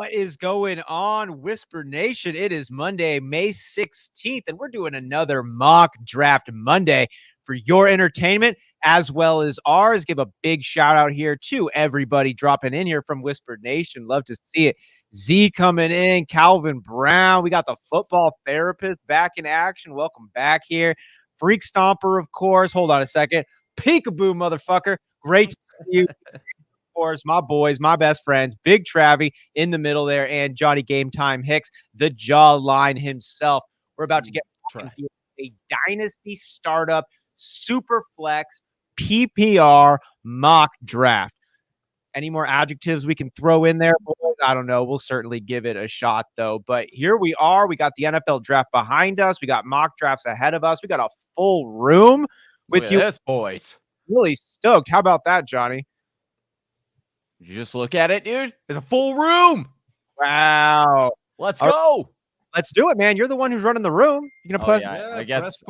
What is going on, Whisper Nation? It is Monday, May 16th, and we're doing another mock draft Monday for your entertainment as well as ours. Give a big shout out here to everybody dropping in here from Whisper Nation. Love to see it. Z coming in, Calvin Brown. We got the football therapist back in action. Welcome back here. Freak Stomper, of course. Hold on a second. Peekaboo, motherfucker. Great to see you. Course, my boys, my best friends, Big Travie in the middle there, and Johnny Game Time Hicks, the jawline himself. We're about to get a Dynasty startup super flex PPR mock draft. Any more adjectives we can throw in there, boys? I don't know. We'll certainly give it a shot, though. But here we are. We got the NFL draft behind us. We got mock drafts ahead of us. We got a full room with you, boys. Really stoked. How about that, Johnny? You just look at it, dude. It's a full room. Wow. Let's go. Let's do it, man. You're the one who's running the room. You gonna play? Yeah, I guess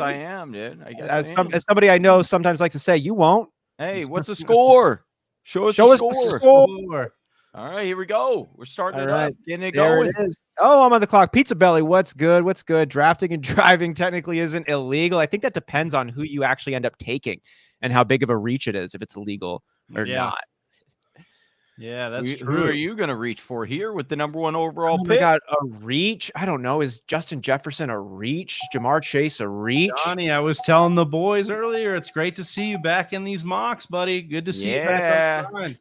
I am, dude. I guess as somebody I know sometimes likes to say, you won't. Hey, what's the score? Show us the score. All right, here we go. We're starting it up, getting it there going. It is. Oh, I'm on the clock. Pizza Belly, what's good? What's good? Drafting and driving technically isn't illegal. I think that depends on who you actually end up taking and how big of a reach it is, if it's legal or not. Yeah, that's true. Who are you going to reach for here with the #1 overall pick? We got a reach. I don't know. Is Justin Jefferson a reach? Jamar Chase a reach? Johnny, I was telling the boys earlier, it's great to see you back in these mocks, buddy. Good to see you back on the line.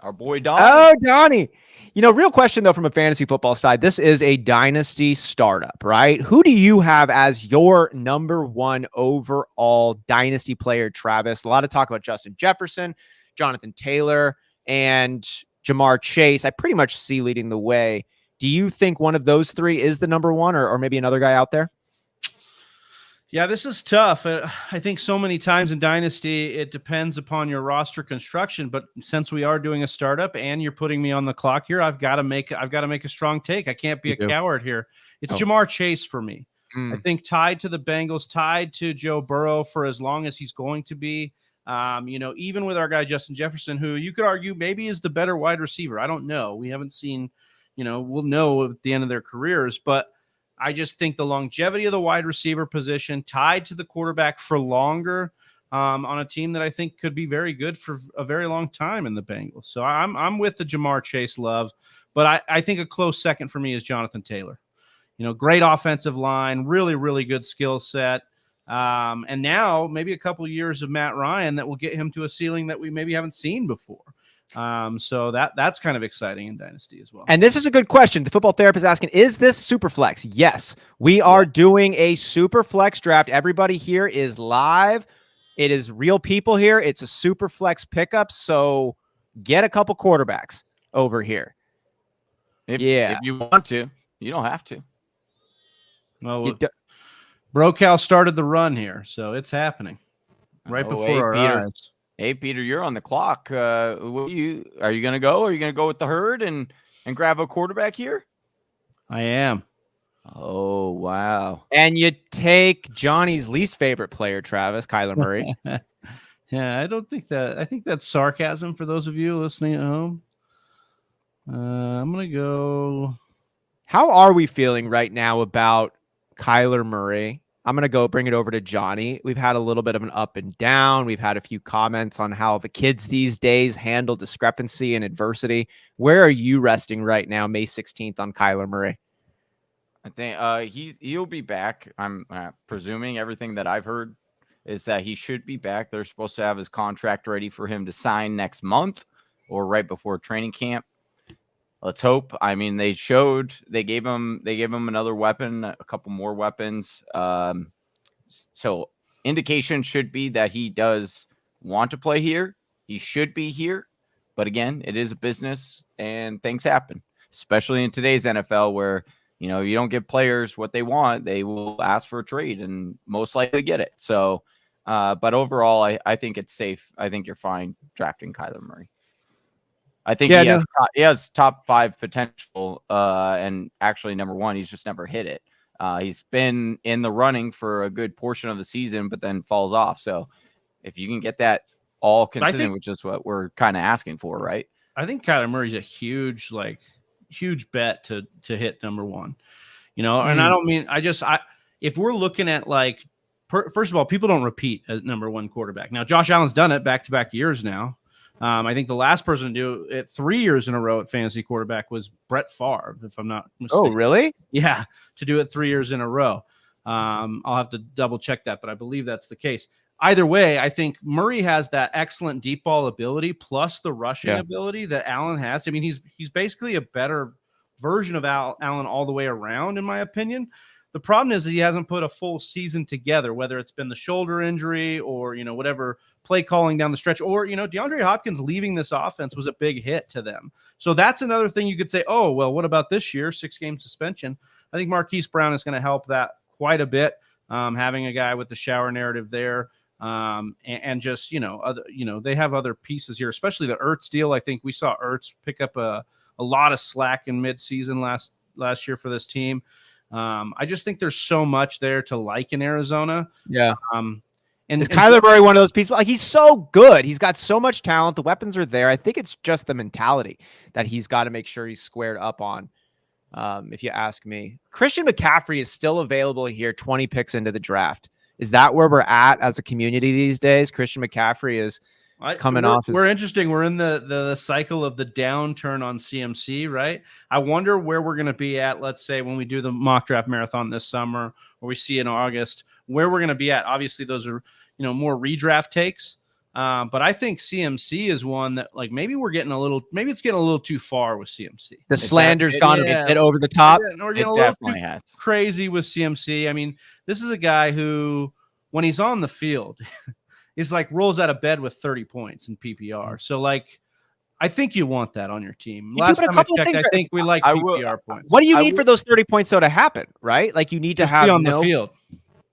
Our boy Donnie. Oh, Donnie. You know, real question, though, from a fantasy football side. This is a Dynasty startup, right? Who do you have as your #1 overall Dynasty player, Travis? A lot of talk about Justin Jefferson, Jonathan Taylor, and Jamar Chase. I pretty much see leading the way. Do you think one of those three is the #1 or maybe another guy out there? Yeah, this is tough. I think so many times in Dynasty, it depends upon your roster construction. But since we are doing a startup and you're putting me on the clock here, I've got to make a strong take. I can't be a coward here. It's Jamar Chase for me. I think tied to the Bengals, tied to Joe Burrow for as long as he's going to be. Even with our guy Justin Jefferson, who you could argue maybe is the better wide receiver. I don't know. We haven't seen, we'll know at the end of their careers, but I just think the longevity of the wide receiver position tied to the quarterback for longer on a team that I think could be very good for a very long time in the Bengals. So I'm with the Jamar Chase love, but I think a close second for me is Jonathan Taylor. Great offensive line, really, really good skill set. And now maybe a couple of years of Matt Ryan that will get him to a ceiling that we maybe haven't seen before. So that's kind of exciting in Dynasty as well. And this is a good question. The football therapist asking, is this super flex? Yes, we are doing a super flex draft. Everybody here is live. It is real people here. It's a super flex pickup. So get a couple quarterbacks over here. If you want to, you don't have to. Well, Brocal started the run here, so it's happening right before our eyes. Hey, Peter, you're on the clock. Are you going to go? Are you going to go with the herd and grab a quarterback here? I am. Oh, wow. And you take Johnny's least favorite player, Travis, Kyler Murray. Yeah, I don't think that. I think that's sarcasm for those of you listening at home. I'm going to go. How are we feeling right now about Kyler Murray? I'm going to go bring it over to Johnny. We've had a little bit of an up and down. We've had a few comments on how the kids these days handle discrepancy and adversity. Where are you resting right now, May 16th, on Kyler Murray? I think he'll be back. I'm presuming everything that I've heard is that he should be back. They're supposed to have his contract ready for him to sign next month or right before training camp. Let's hope. I mean, they gave him another weapon, a couple more weapons. So indication should be that he does want to play here. He should be here. But again, it is a business and things happen, especially in today's NFL where, you don't give players what they want. They will ask for a trade and most likely get it. So, but overall, I think it's safe. I think you're fine drafting Kyler Murray. I think he has top 5 potential, and actually #1. He's just never hit it. He's been in the running for a good portion of the season, but then falls off. So if you can get that all consistent, which is what we're kind of asking for, right? I think Kyler Murray's a huge huge bet to hit number one. And I don't mean if we're looking at like first of all, people don't repeat as number one quarterback. Now, Josh Allen's done it back-to-back years now. I think the last person to do it 3 years in a row at fantasy quarterback was Brett Favre, if I'm not mistaken. Oh, really? Yeah, to do it 3 years in a row. I'll have to double check that, but I believe that's the case. Either way, I think Murray has that excellent deep ball ability plus the rushing ability that Allen has. I mean, he's basically a better version of Allen all the way around, in my opinion. The problem is that he hasn't put a full season together, whether it's been the shoulder injury or, whatever play calling down the stretch, or, DeAndre Hopkins leaving this offense was a big hit to them. So that's another thing you could say, oh, well, what about this year? 6-game suspension. I think Marquise Brown is going to help that quite a bit. Having a guy with the shower narrative there. And just, they have other pieces here, especially the Ertz deal. I think we saw Ertz pick up a lot of slack in midseason last year for this team. I just think there's so much there to like in Arizona. Yeah. And is Kyler Murray one of those pieces? Like, he's so good. He's got so much talent. The weapons are there. I think it's just the mentality that he's got to make sure he's squared up on. If you ask me, Christian McCaffrey is still available here, 20 picks into the draft. Is that where we're at as a community these days? Christian McCaffrey is coming off. We're interesting. We're in the cycle of the downturn on CMC, right? I wonder where we're going to be at, let's say, when we do the mock draft marathon this summer, or we see in August, where we're going to be at. Obviously, those are, more redraft takes. But I think CMC is one that, like, maybe it's getting a little too far with CMC. The slander's gone a bit over the top. We're getting a little too crazy with CMC. I mean, this is a guy who, when he's on the field, is like rolls out of bed with 30 points in PPR. So, like, I think you want that on your team. Last time I checked, I think we like PPR points. What do you need for those 30 points, though, to happen, right? Like, you need to have be on the field.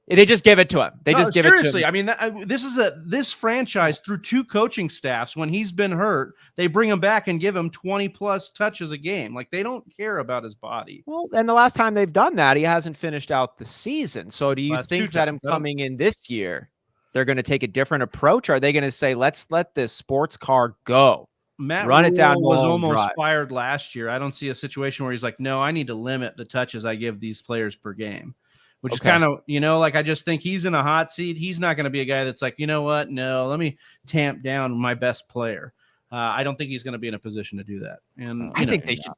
They just give it to him. Give it to him. Seriously, I mean, this franchise through 2 coaching staffs, when he's been hurt, they bring him back and give him 20-plus touches a game. Like, they don't care about his body. Well, and the last time they've done that, he hasn't finished out the season. So do you think that him coming in this year, they're going to take a different approach? Or are they going to say, let's let this sports car go? Matt run it down. Was almost fired last year. I don't see a situation where he's like, no, I need to limit the touches I give these players per game. Which is kind of, like, I just think he's in a hot seat. He's not going to be a guy that's like, you know what? No, let me tamp down my best player. I don't think he's going to be in a position to do that. And I think they should.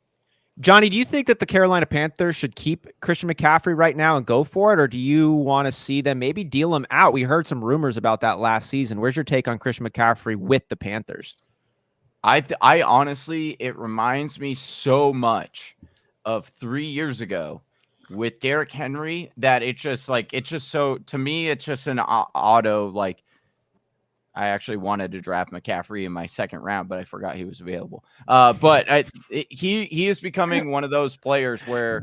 Johnny, do you think that the Carolina Panthers should keep Christian McCaffrey right now and go for it? Or do you want to see them maybe deal him out? We heard some rumors about that last season. Where's your take on Christian McCaffrey with the Panthers? I honestly, it reminds me so much of 3 years ago with Derrick Henry that it's just so, to me, it's just an auto, like, I actually wanted to draft McCaffrey in my second round, but I forgot he was available. But he is becoming one of those players where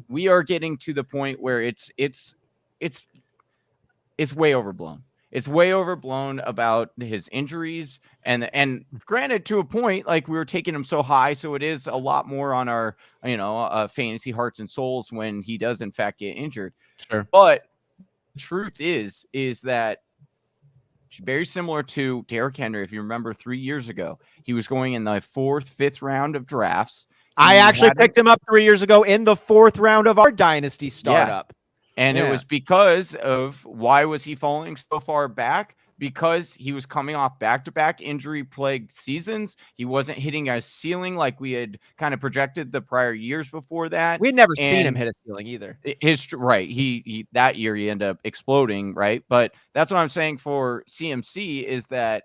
we are getting to the point where it's way overblown. It's way overblown about his injuries, and granted, to a point, like, we were taking him so high, so it is a lot more on our fantasy hearts and souls when he does in fact get injured. Sure, but the truth is that very similar to Derrick Henry. If you remember 3 years ago, he was going in the 4th, 5th round of drafts. I actually picked him up 3 years ago in the 4th round of our Dynasty startup. And it was because of, why was he falling so far back? Because he was coming off back-to-back injury-plagued seasons. He wasn't hitting a ceiling like we had kind of projected the prior years before that. We had never seen him hit a ceiling either. He that year he ended up exploding, right? But that's what I'm saying for CMC is that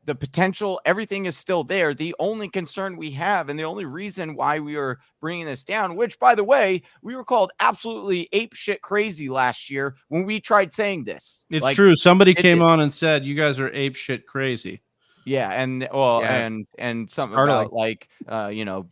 the potential, everything is still there. The only concern we have, and the only reason why we are bringing this down, which, by the way, we were called absolutely ape shit crazy last year when we tried saying this. It's true. Somebody came on and said, you guys are ape shit crazy. Yeah. And something about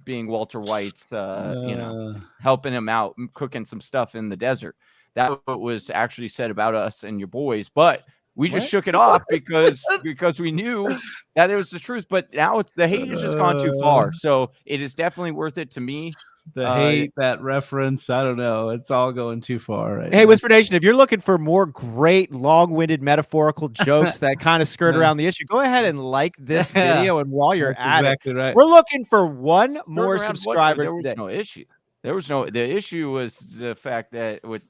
being Walter White's, helping him out, cooking some stuff in the desert. That was actually said about us and your boys, but we just shook it off because we knew that it was the truth. But now the hate has just gone too far. So it is definitely worth it to me hate, that reference. I don't know. It's all going too far. Right Hey, now. Whisper Nation, if you're looking for more great, long-winded, metaphorical jokes that kind of skirt around the issue, go ahead and like this video. And while you're at exactly right. we're looking for one more Around subscriber there was today. no issue. The issue was the fact that with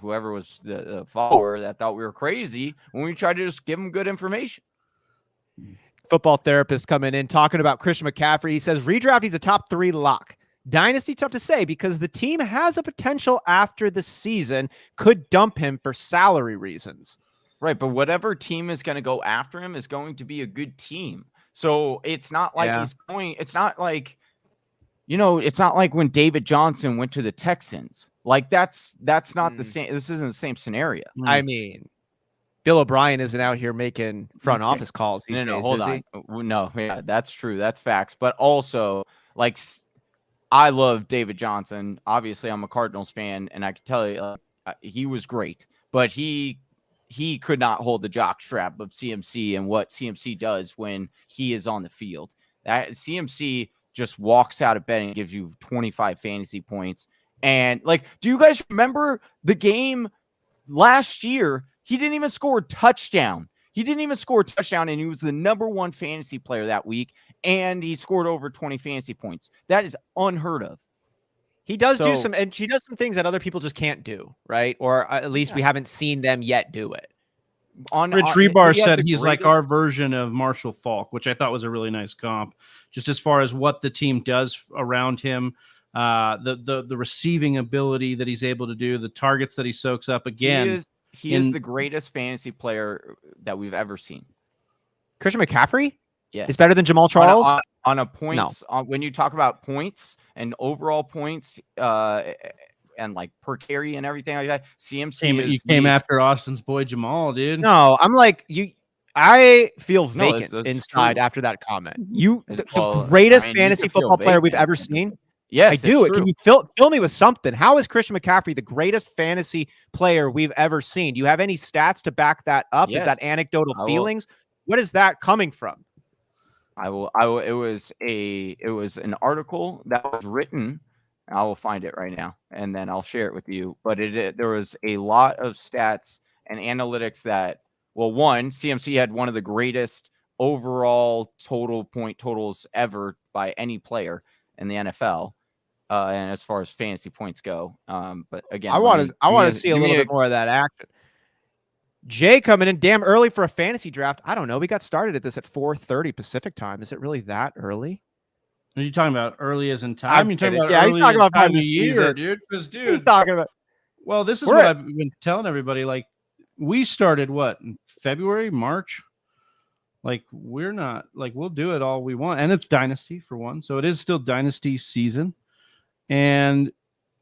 whoever was the follower that thought we were crazy when we tried to just give them good information. Football therapist coming in talking about Christian McCaffrey. He says redraft, he's a top 3 lock. Dynasty, tough to say because the team has a potential after the season, could dump him for salary reasons. Right, but whatever team is going to go after him is going to be a good team. So it's not like it's not like, it's not like when David Johnson went to the Texans. Like that's not the same. This isn't the same scenario. I mean, Bill O'Brien isn't out here making front office calls these days, hold is on. he? No, yeah, that's true. That's facts. But also, like, I love David Johnson. Obviously, I'm a Cardinals fan, and I can tell you he was great. But he could not hold the jockstrap of CMC and what CMC does when he is on the field. That CMC just walks out of bed and gives you 25 fantasy points. And like, do you guys remember the game last year? He didn't even score a touchdown. And he was the #1 fantasy player that week, and he scored over 20 fantasy points. That is unheard of. He does do some things that other people just can't do, right? Or at least we haven't seen them yet do it. Rich Rebar said he's like our version of Marshall Faulk, which I thought was a really nice comp, just as far as what the team does around him, the receiving ability that he's able to do, the targets that he soaks up. Again, he is the greatest fantasy player that we've ever seen. Christian McCaffrey? Yes. Is better than Jamal Charles? On a points, when you talk about points and overall points, and like per carry and everything like that, CMC came after Austin's boy Jamal, dude. No, I'm like you. I feel vacant inside after that comment. The greatest fantasy football player we've ever seen. Yes, I do. Can you fill me with something? How is Christian McCaffrey the greatest fantasy player we've ever seen? Do you have any stats to back that up? Yes. Is that anecdotal feelings? What is that coming from? I will. It was an article that was written. I will find it right now, and then I'll share it with you. But there was a lot of stats and analytics that, well, one, CMC had one of the greatest overall total point totals ever by any player in the NFL, and as far as fantasy points go. But again, I want to see a little bit more of that action. Jay coming in damn early for a fantasy draft. I don't know. We got started at this at 4:30 Pacific time. Is it really that early? Are you talking about early as in time? You're talking about he's talking about time of year, dude. Because, dude, he's talking about. Well, this is what I've been telling everybody. Like, we started in February, March. Like, we're not we'll do it all we want, and it's Dynasty for one, so it is still Dynasty season. And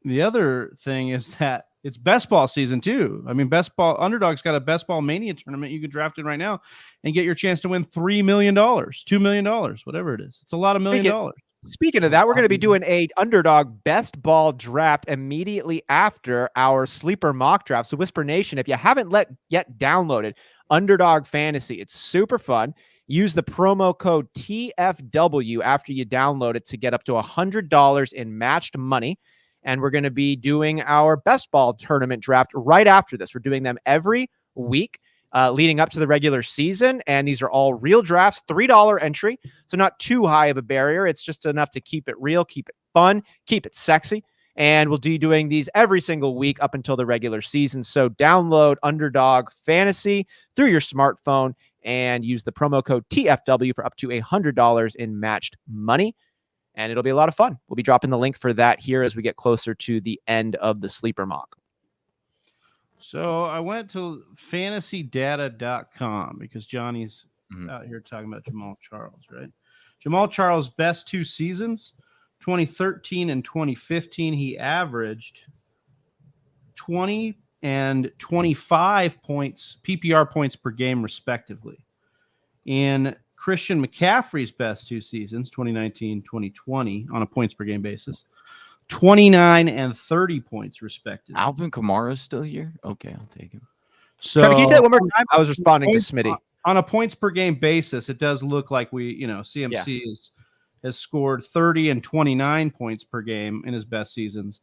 the other thing is that it's best ball season too. I mean, Underdog's got a best ball mania tournament you can draft in right now and get your chance to win $3 million, $2 million, whatever it is. It's a lot of $1 million. Speaking of that, we're going to be doing a Underdog best ball draft immediately after our sleeper mock draft. So Whisper Nation, if you haven't yet downloaded Underdog Fantasy, it's super fun. Use the promo code TFW after you download it to get up to $100 in matched money. And we're going to be doing our best ball tournament draft right after this. We're doing them every week leading up to the regular season. And these are all real drafts, $3 entry. So not too high of a barrier. It's just enough to keep it real, keep it fun, keep it sexy. And we'll be doing these every single week up until the regular season. So download Underdog Fantasy through your smartphone and use the promo code TFW for up to $100 in matched money. And it'll be a lot of fun. We'll be dropping the link for that here as we get closer to the end of the sleeper mock. So I went to fantasydata.com because Johnny's out here talking about Jamal Charles, right? Jamal Charles' best 2 seasons, 2013 and 2015, he averaged 20 and 25 points, PPR points per game, respectively. In Christian McCaffrey's best 2 seasons, 2019, 2020, on a points per game basis, 29 and 30 points, respectively. Alvin Kamara's still here? Okay, I'll take him. So, Trevor, can you say that one more time? I was responding to Smitty. On a points per game basis, it does look like CMC has scored 30 and 29 points per game in his best seasons,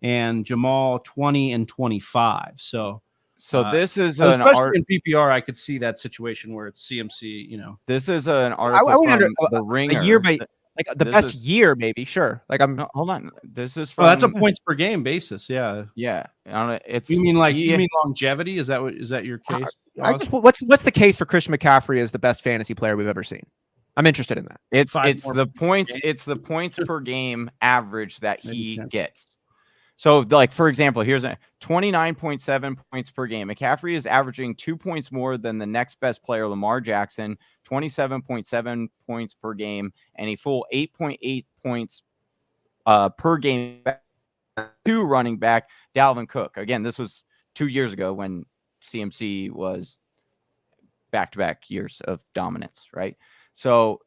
and Jamal 20 and 25. So this is especially in PPR, I could see that situation where it's CMC. This is an article from The Ringer. A year by like the best year, maybe. Sure. Like no, hold on. This is from. Oh, that's a points per game basis. Yeah. Yeah. It's. You mean longevity? Is that your case? What's the case for Christian McCaffrey as the best fantasy player we've ever seen? I'm interested in that. It's the points. It's the points per game average that he gets. So, like, for example, here's 29.7 points per game. McCaffrey is averaging 2 points more than the next best player, Lamar Jackson, 27.7 points per game, and a full 8.8 points per game to running back Dalvin Cook. Again, this was 2 years ago when CMC was back-to-back years of dominance, right? So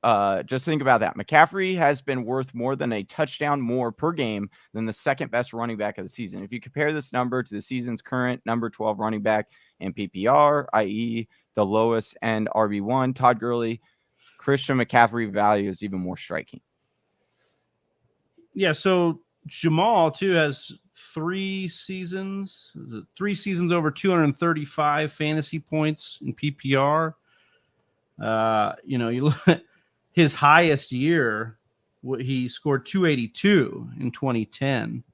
just think about that. McCaffrey has been worth more than a touchdown more per game than the second best running back of the season. If you compare this number to the season's current number 12 running back in PPR, i.e. the lowest end RB1, Todd Gurley, Christian McCaffrey value is even more striking. Yeah, so Jamal, too, has 3 seasons over 235 fantasy points in PPR. You look at his highest year, he scored 282 in 2010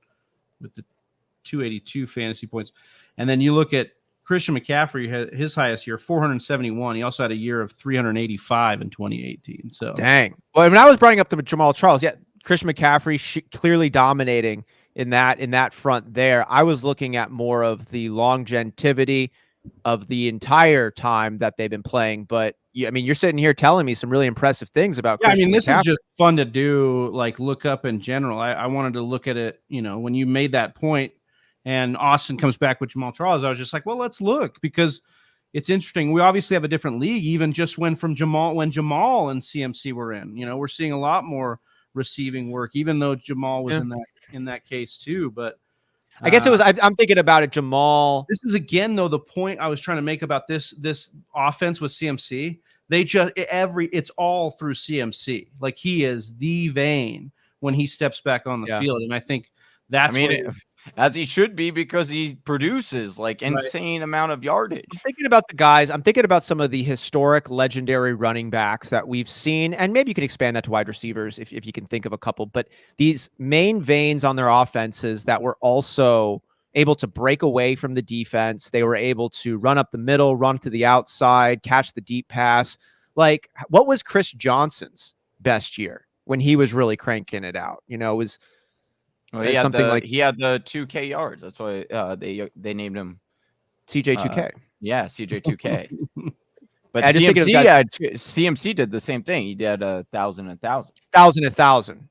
with the 282 fantasy points. And then you look at Christian McCaffrey, his highest year, 471. He also had a year of 385 in 2018. So dang. Well, when I was bringing up the Jamal Charles, yeah, Christian McCaffrey clearly dominating in that front there. I was looking at more of the longevity of the entire time that they've been playing. But I mean, you're sitting here telling me some really impressive things about. Yeah, Christian this McCaffrey. Is just fun to do, like look up in general. I wanted to look at it, when you made that point and Austin comes back with Jamal Charles, I was just like, well, let's look, because it's interesting. We obviously have a different league, even just when Jamal and CMC were in. We're seeing a lot more receiving work, even though Jamal was in that case too. But I guess it was. I'm thinking about it, Jamal. This is again, though, the point I was trying to make about this offense with CMC. They just it's all through CMC. Like, he is the vein when he steps back on the field, and I think that's as he should be, because he produces like insane amount of yardage. I'm thinking about the guys. I'm thinking about some of the historic, legendary running backs that we've seen, and maybe you can expand that to wide receivers if you can think of a couple. But these main veins on their offenses that were also able to break away from the defense. They were able to run up the middle, run to the outside, catch the deep pass. Like, what was Chris Johnson's best year when he was really cranking it out? It was. Well, he had the 2K yards. That's why they named him CJ2K. Yeah, CJ2K. But CMC did the same thing. He did 1,000 and 1,000. 1,000 and 1,000.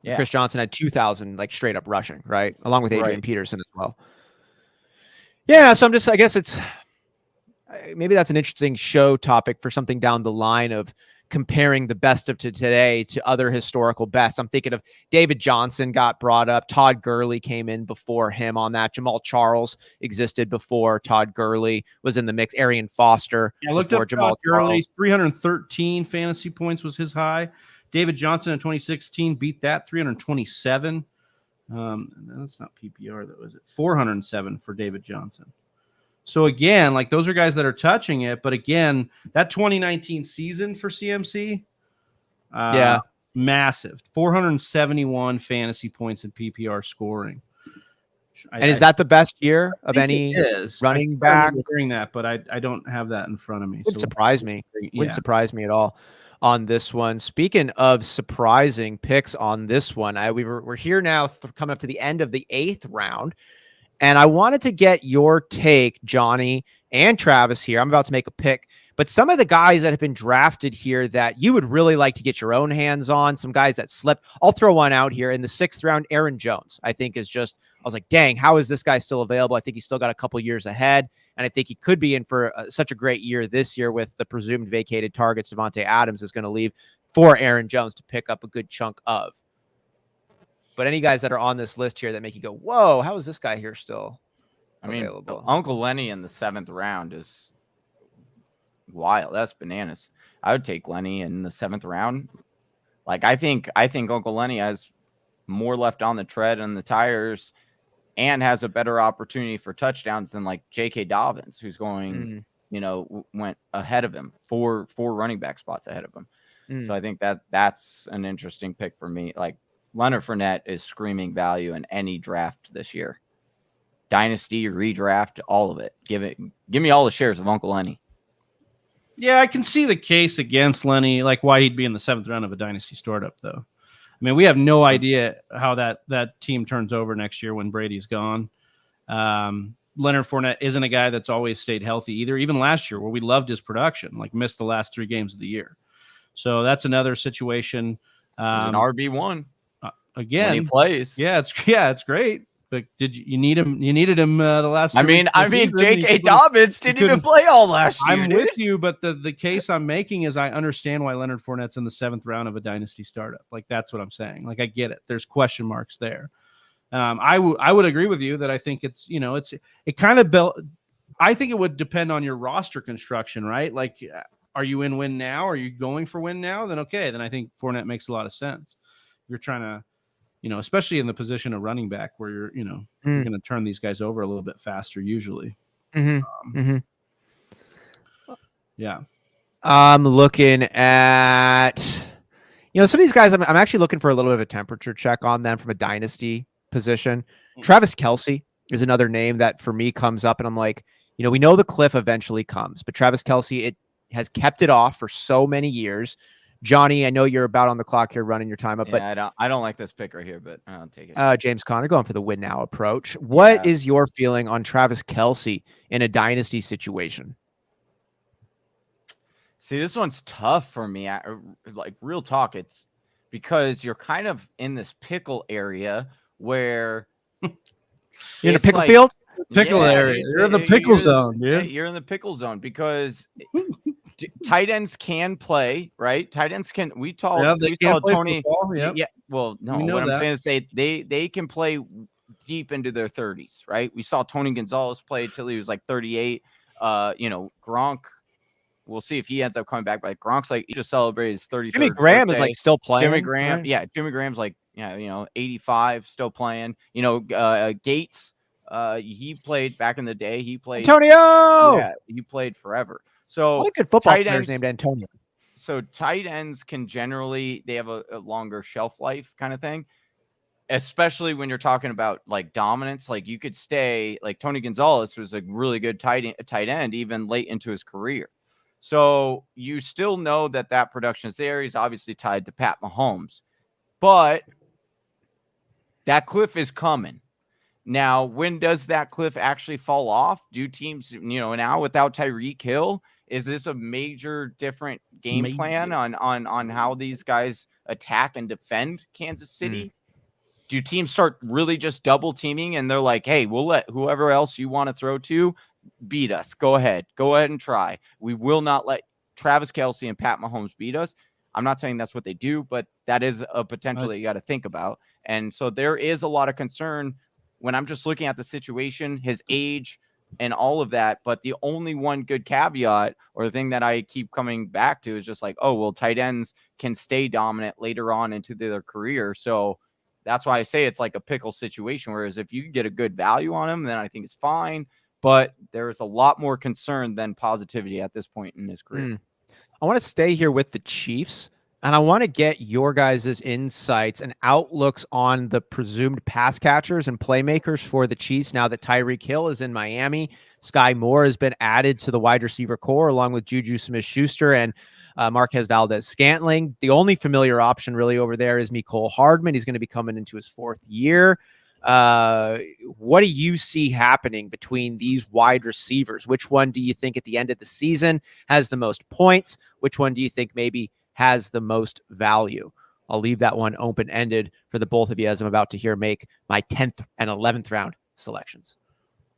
Yeah. Chris Johnson had 2,000 like straight up rushing, right? Along with Adrian Peterson as well. Yeah, so I guess maybe that's an interesting show topic for something down the line of comparing the best of today to other historical bests. I'm thinking of David Johnson got brought up. Todd Gurley came in before him on that. Jamal Charles existed before Todd Gurley was in the mix. Arian Foster. I looked up Jamal Gurley. 313 fantasy points was his high. David Johnson in 2016 beat that, 327. That's not PPR, though, is it? 407 for David Johnson. So again, like, those are guys that are touching it. But again, that 2019 season for CMC, massive. 471 fantasy points in PPR scoring. And is that the best year of any running back? Hearing that, but I don't have that in front of me. Wouldn't surprise me. Wouldn't surprise me at all on this one. Speaking of surprising picks on this one, we're here now coming up to the end of the 8th round. And I wanted to get your take, Johnny and Travis here. I'm about to make a pick, but some of the guys that have been drafted here that you would really like to get your own hands on, some guys that slipped. I'll throw one out here in the 6th round. Aaron Jones, I think, I was like, dang, how is this guy still available? I think he's still got a couple years ahead. And I think he could be in for such a great year this year with the presumed vacated targets Davante Adams is going to leave for Aaron Jones to pick up a good chunk of. But any guys that are on this list here that make you go, whoa, how is this guy here still available? Uncle Lenny in the 7th round is wild. That's bananas. I would take Lenny in the 7th round. Like I think Uncle Lenny has more left on the tread and the tires and has a better opportunity for touchdowns than like J.K. Dobbins, who's going, went ahead of him, four running back spots ahead of him. So I think that's an interesting pick for me. Like Leonard Fournette is screaming value in any draft this year. Dynasty, redraft, all of it. Give me all the shares of Uncle Lenny. Yeah, I can see the case against Lenny, like why he'd be in the 7th round of a dynasty startup, though. I mean, we have no idea how that team turns over next year when Brady's gone. Leonard Fournette isn't a guy that's always stayed healthy either. Even last year, where we loved his production, like missed the last 3 games of the year. So that's another situation. He's an RB1 again when he plays. Yeah, it's great. But you need him? You needed him the last. I mean, J.K. Dobbins didn't even play all last year. I'm with you, but the case I'm making is I understand why Leonard Fournette's in the 7th round of a dynasty startup. Like that's what I'm saying. Like I get it. There's question marks there. I would agree with you that I think it's it kind of built. I think it would depend on your roster construction, right? Like, are you in win now? Are you going for win now? Then okay, then I think Fournette makes a lot of sense. You're trying to. Especially in the position of running back where you're going to turn these guys over a little bit faster usually. Yeah. I'm looking at, some of these guys, I'm actually looking for a little bit of a temperature check on them from a dynasty position. Travis Kelce is another name that for me comes up and I'm like, we know the cliff eventually comes, but Travis Kelce, it has kept it off for so many years. Johnny, I know you're about on the clock here running your time up, but I don't like this pick right here, but I'll take it. James Conner going for the win now approach. What is your feeling on Travis Kelce in a dynasty situation? See, this one's tough for me. Like real talk, it's because you're kind of in this pickle area where you're in a pickle field? Pickle area. You're in the pickle zone, dude. You're in the pickle zone because tight ends can play, right? Tight ends can. We told Tony. Yep. Yeah. Well, no. What I'm saying is they can play deep into their 30s, right? We saw Tony Gonzalez play till he was like 38. Gronk. We'll see if he ends up coming back. But Gronk's like he just celebrated his 33rd. Jimmy Graham birthday. Is like still playing. Jimmy Graham, right? Yeah. Jimmy Graham's like 85, still playing. Gates. He played back in the day. He played Antonio. Yeah, he played forever. So what a good football player named Antonio. So tight ends can generally they have a longer shelf life kind of thing, especially when you're talking about like dominance. Like you could stay like Tony Gonzalez was a really good tight end even late into his career. So you still know that production is there. He's obviously tied to Pat Mahomes, but that cliff is coming. Now, when does that cliff actually fall off? Do teams, now without Tyreek Hill, is this a major different game plan on how these guys attack and defend Kansas City? Do teams start really just double teaming and they're like, hey, we'll let whoever else you want to throw to beat us. Go ahead and try. We will not let Travis Kelce and Pat Mahomes beat us. I'm not saying that's what they do, but that is a potential that you got to think about. And so there is a lot of concern when I'm just looking at the situation, his age and all of that. But the only one good caveat or the thing that I keep coming back to is just like, oh, well, tight ends can stay dominant later on into their career. So that's why I say it's like a pickle situation. Whereas if you get a good value on him, then I think it's fine. But there is a lot more concern than positivity at this point in his career. I want to stay here with the Chiefs. And I want to get your guys' insights and outlooks on the presumed pass catchers and playmakers for the Chiefs now that Tyreek Hill is in Miami. Sky Moore has been added to the wide receiver core along with Juju Smith-Schuster and Marquez Valdez-Scantling. The only familiar option really over there is Mecole Hardman. He's going to be coming into his 4th year. What do you see happening between these wide receivers? Which one do you think at the end of the season has the most points? Which one do you think maybe has the most value? I'll leave that one open-ended for the both of you as I'm about to hear make my 10th and 11th round selections.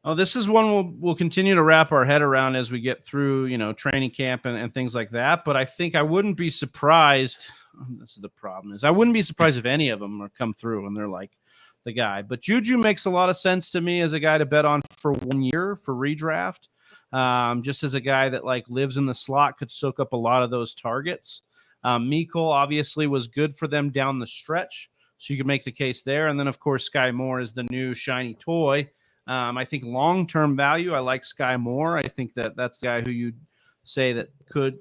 Oh, this is one we'll continue to wrap our head around as we get through, training camp and things like that. But I think I wouldn't be surprised. This is the problem is I wouldn't be surprised if any of them come through and they're like the guy. But Juju makes a lot of sense to me as a guy to bet on for 1 year for redraft. Just as a guy that like lives in the slot, could soak up a lot of those targets. Mecole obviously was good for them down the stretch, so you could make the case there. And then, of course, Sky Moore is the new shiny toy. I think long-term value, I like Sky Moore. I think that's the guy who you'd say that could,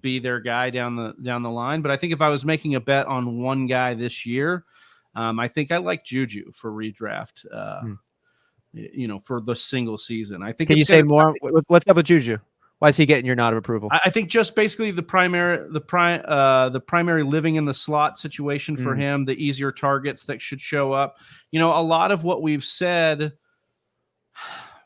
be their guy down the line. But I think if I was making a bet on one guy this year, I think I like Juju for redraft. For the single season. I think. Can you say more? What's up with Juju? Why is he getting your nod of approval? I think just basically the primary living in the slot situation for him, the easier targets that should show up. A lot of what we've said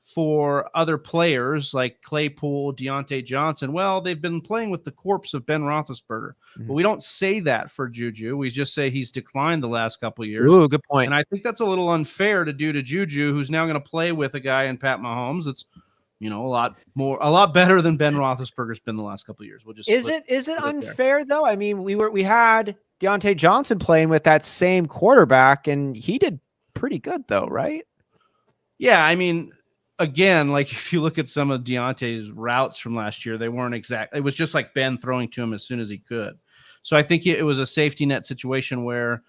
for other players like Claypool, Deontay Johnson, well, they've been playing with the corpse of Ben Roethlisberger. But we don't say that for Juju. We just say he's declined the last couple of years. Ooh, good point. And I think that's a little unfair to do to Juju, who's now going to play with a guy in Pat Mahomes that's, a lot better than Ben Roethlisberger's been the last couple of years. We'll just is it unfair though? I mean, we had Deontay Johnson playing with that same quarterback, and he did pretty good though, right? Yeah, I mean, again, like if you look at some of Deontay's routes from last year, they weren't exact. It was just like Ben throwing to him as soon as he could. So I think it was a safety net situation where,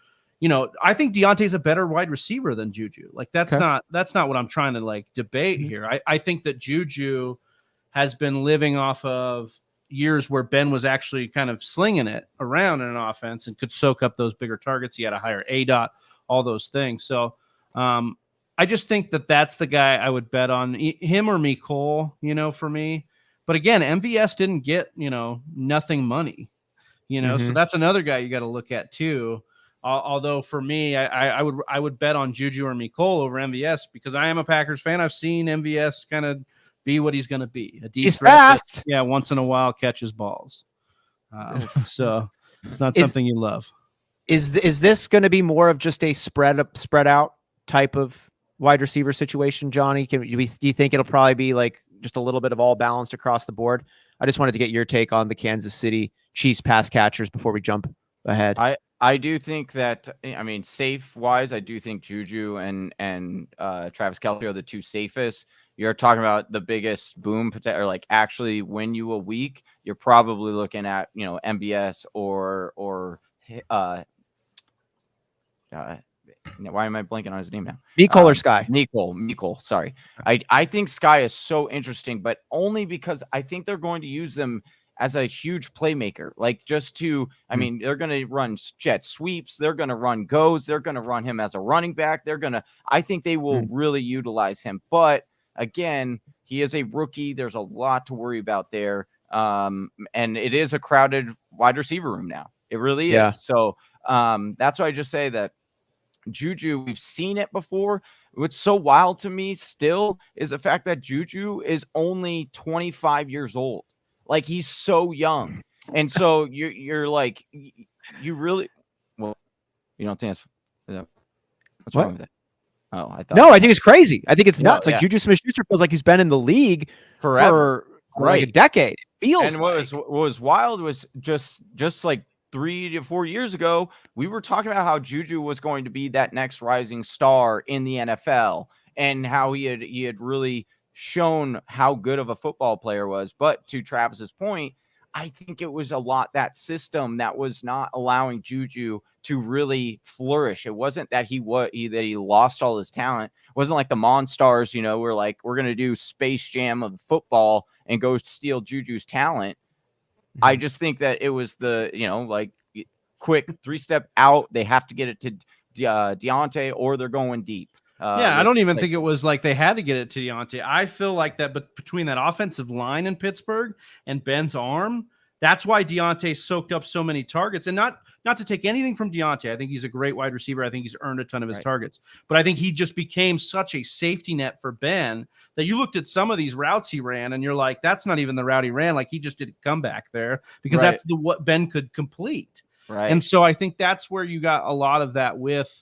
I think Deontay's a better wide receiver than Juju. Like that's not what I'm trying to debate here. I think that Juju has been living off of years where Ben was actually kind of slinging it around in an offense and could soak up those bigger targets. He had a higher ADOT, all those things. So, I just think that that's the guy I would bet on, him or Mecole, for me. But again, MVS didn't get, nothing money, so that's another guy you got to look at too. Although for me, I would bet on Juju or Mecole over MVS because I am a Packers fan. I've seen MVS kind of be what he's going to be. He's fast. Yeah, once in a while catches balls. So it's not something you love. Is this going to be more of just a spread out type of wide receiver situation, Johnny? Do you think it'll probably be like just a little bit of all balanced across the board? I just wanted to get your take on the Kansas City Chiefs pass catchers before we jump ahead. I do think that, safe wise, I do think Juju and Travis Kelce are the two safest. You're talking about the biggest boom or like actually win you a week. You're probably looking at, MBS or why am I blanking on his name now? Mecole or Sky? Mecole. Sorry. I think Sky is so interesting, but only because I think they're going to use them as a huge playmaker. Like just to, they're going to run jet sweeps. They're going to run goes. They're going to run him as a running back. I think they will really utilize him. But again, he is a rookie. There's a lot to worry about there. And it is a crowded wide receiver room now. It really is. Yeah. So that's why I just say that Juju, we've seen it before. What's so wild to me still is the fact that Juju is only 25 years old. Like he's so young. And so you're like, you really, well, you don't think that's, what's wrong with that? Oh, I thought. No, I think it's crazy. I think it's nuts. Like yeah. Juju Smith-Schuster feels like he's been in the league forever, for like a decade. It feels. And what was wild was just like 3 to 4 years ago, we were talking about how Juju was going to be that next rising star in the NFL and how he had really shown how good of a football player was. But to Travis's point, I think it was a lot that system that was not allowing Juju to really flourish. It wasn't that he lost all his talent. It wasn't like the Monstars, we're going to do Space Jam of football and go steal Juju's talent. I just think that it was the, quick 3-step out. They have to get it to Deontay or they're going deep. I don't even think it was like they had to get it to Deontay. I feel like that, but between that offensive line in Pittsburgh and Ben's arm, that's why Deontay soaked up so many targets. And not to take anything from Deontay. I think he's a great wide receiver. I think he's earned a ton of his targets. But I think he just became such a safety net for Ben that you looked at some of these routes he ran and you're like, that's not even the route he ran. Like he just did a comeback there because that's what Ben could complete. Right. And so I think that's where you got a lot of that with,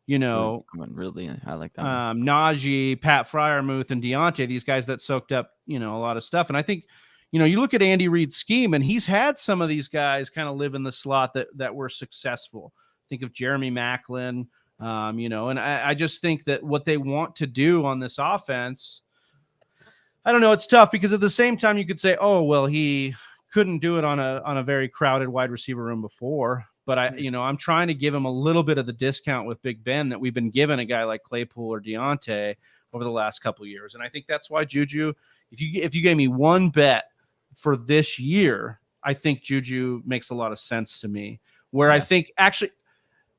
really, I like that. Najee, Pat Freiermuth, and Deontay, these guys that soaked up, a lot of stuff. And I think, you look at Andy Reid's scheme, and he's had some of these guys kind of live in the slot that were successful. Think of Jeremy Maclin, and I just think that what they want to do on this offense, I don't know, it's tough because at the same time you could say, oh, well, he couldn't do it on a very crowded wide receiver room before. But I'm trying to give him a little bit of the discount with Big Ben that we've been giving a guy like Claypool or Deontay over the last couple of years. And I think that's why Juju, if you gave me one bet for this year, I think Juju makes a lot of sense to me. Where I think actually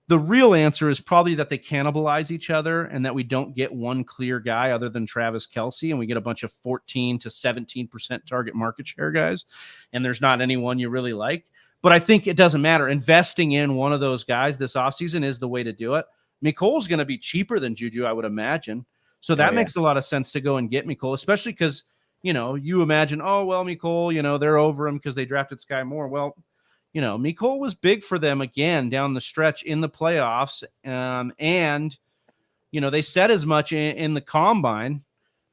the real answer is probably that they cannibalize each other and that we don't get one clear guy other than Travis Kelce, and we get a bunch of 14 to 17% target market share guys, and there's not anyone you really like. But I think it doesn't matter. Investing in one of those guys this offseason is the way to do it. Mecole's going to be cheaper than Juju, I would imagine. So that makes a lot of sense to go and get Mecole, especially because, you imagine, oh, well, Mecole, they're over him because they drafted Sky Moore. Well, Mecole was big for them again down the stretch in the playoffs. And they said as much in the combine,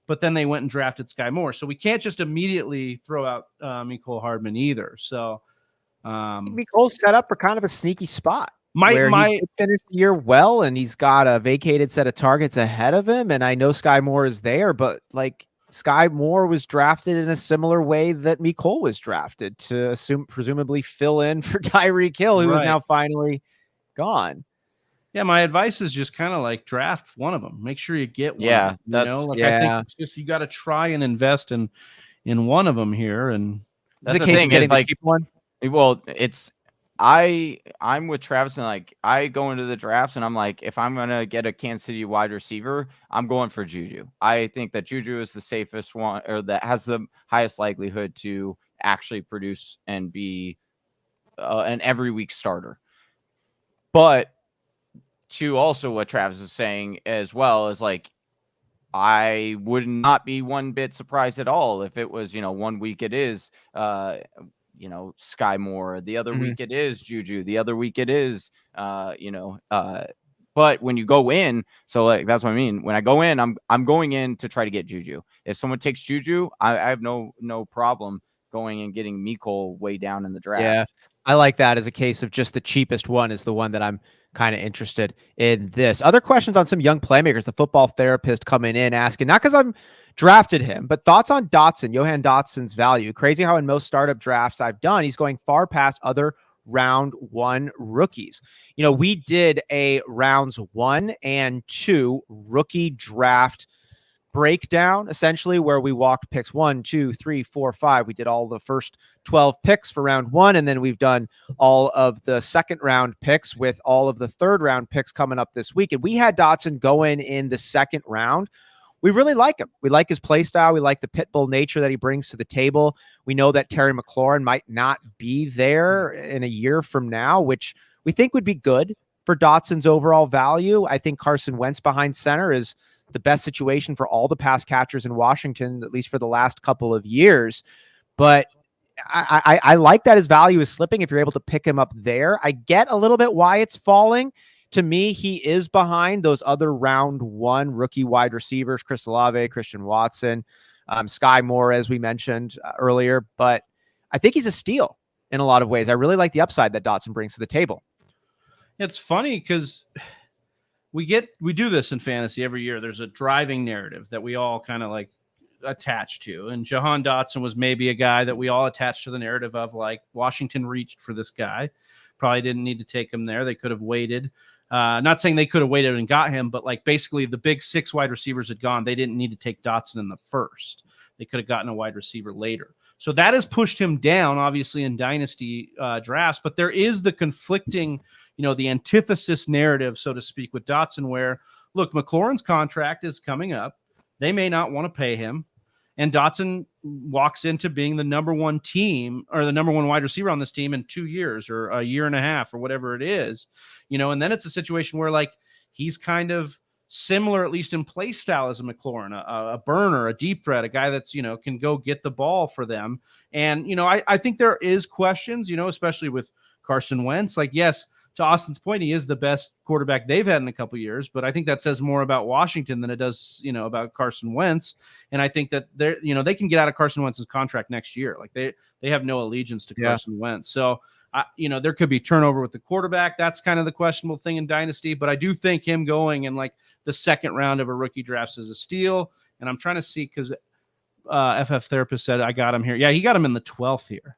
but then they went and drafted Sky Moore. So we can't just immediately throw out Mecole Hardman either. So, Mecole's set up for kind of a sneaky spot. He finished the year well, and he's got a vacated set of targets ahead of him. And I know Sky Moore is there, but Sky Moore was drafted in a similar way that Mecole was drafted to presumably fill in for Tyreek Hill, who is now finally gone. Yeah, my advice is just kind of draft one of them. Make sure you get one. Yeah, I think it's just you got to try and invest in one of them here. And that's the case of getting the cheap one. Well, I'm with Travis, and I go into the drafts and I'm like, if I'm gonna get a Kansas City wide receiver, I'm going for Juju. I think that Juju is the safest one, or that has the highest likelihood to actually produce and be an every week starter. But to also what Travis is saying as well is I would not be one bit surprised at all if it was, 1 week it is Sky Moore, the other week it is Juju, the other week it is but when you go in, so that's what I mean. When I go in, I'm going in to try to get Juju. If someone takes Juju, I have no problem going and getting Mecole way down in the draft. Yeah, I like that as a case of just the cheapest one is the one that I'm kind of interested in this. Other questions on some young playmakers. The football therapist coming in asking, not because I'm drafted him, but thoughts on Dotson, Jahan Dotson's value. Crazy how in most startup drafts I've done, he's going far past other round one rookies. We did a rounds 1 and 2 rookie draft breakdown, essentially, where we walked picks 1, 2, 3, 4, 5. We did all the first 12 picks for round 1, and then we've done all of the second round picks with all of the third round picks coming up this week. And we had Dotson going in the second round. We really like him. We like his play style. We like the pit bull nature that he brings to the table. We know that Terry McLaurin might not be there in a year from now, which we think would be good for Dotson's overall value. I think Carson Wentz behind center is the best situation for all the pass catchers in Washington, at least for the last couple of years. But I like that his value is slipping if you're able to pick him up there. I get a little bit why it's falling. To me, he is behind those other round 1 rookie wide receivers, Chris Olave, Christian Watson, Sky Moore, as we mentioned earlier. But I think he's a steal in a lot of ways. I really like the upside that Dotson brings to the table. It's funny because we do this in fantasy every year. There's a driving narrative that we all kind of attached to. And Jahan Dotson was maybe a guy that we all attached to the narrative of Washington reached for this guy. Probably didn't need to take him there. They could have waited. Not saying they could have waited and got him, but basically the big 6 wide receivers had gone. They didn't need to take Dotson in the first. They could have gotten a wide receiver later. So that has pushed him down, obviously, in dynasty drafts. But there is the conflicting, the antithesis narrative, so to speak, with Dotson, where, look, McLaurin's contract is coming up. They may not want to pay him. And Dotson walks into being the number 1 team or the number 1 wide receiver on this team in 2 years or a year and a half or whatever it is, and then it's a situation where he's kind of similar, at least in play style, as a McLaurin, a burner, a deep threat, a guy that's, can go get the ball for them. And, I think there is questions, especially with Carson Wentz, yes, to Austin's point, he is the best quarterback they've had in a couple of years, but I think that says more about Washington than it does, about Carson Wentz. And I think that they're, they can get out of Carson Wentz's contract next year. They have no allegiance to Carson Wentz. So, there could be turnover with the quarterback. That's kind of the questionable thing in Dynasty, but I do think him going in the second round of a rookie draft is a steal. And I'm trying to see, because FF Therapist said I got him here. Yeah, he got him in the 12th here.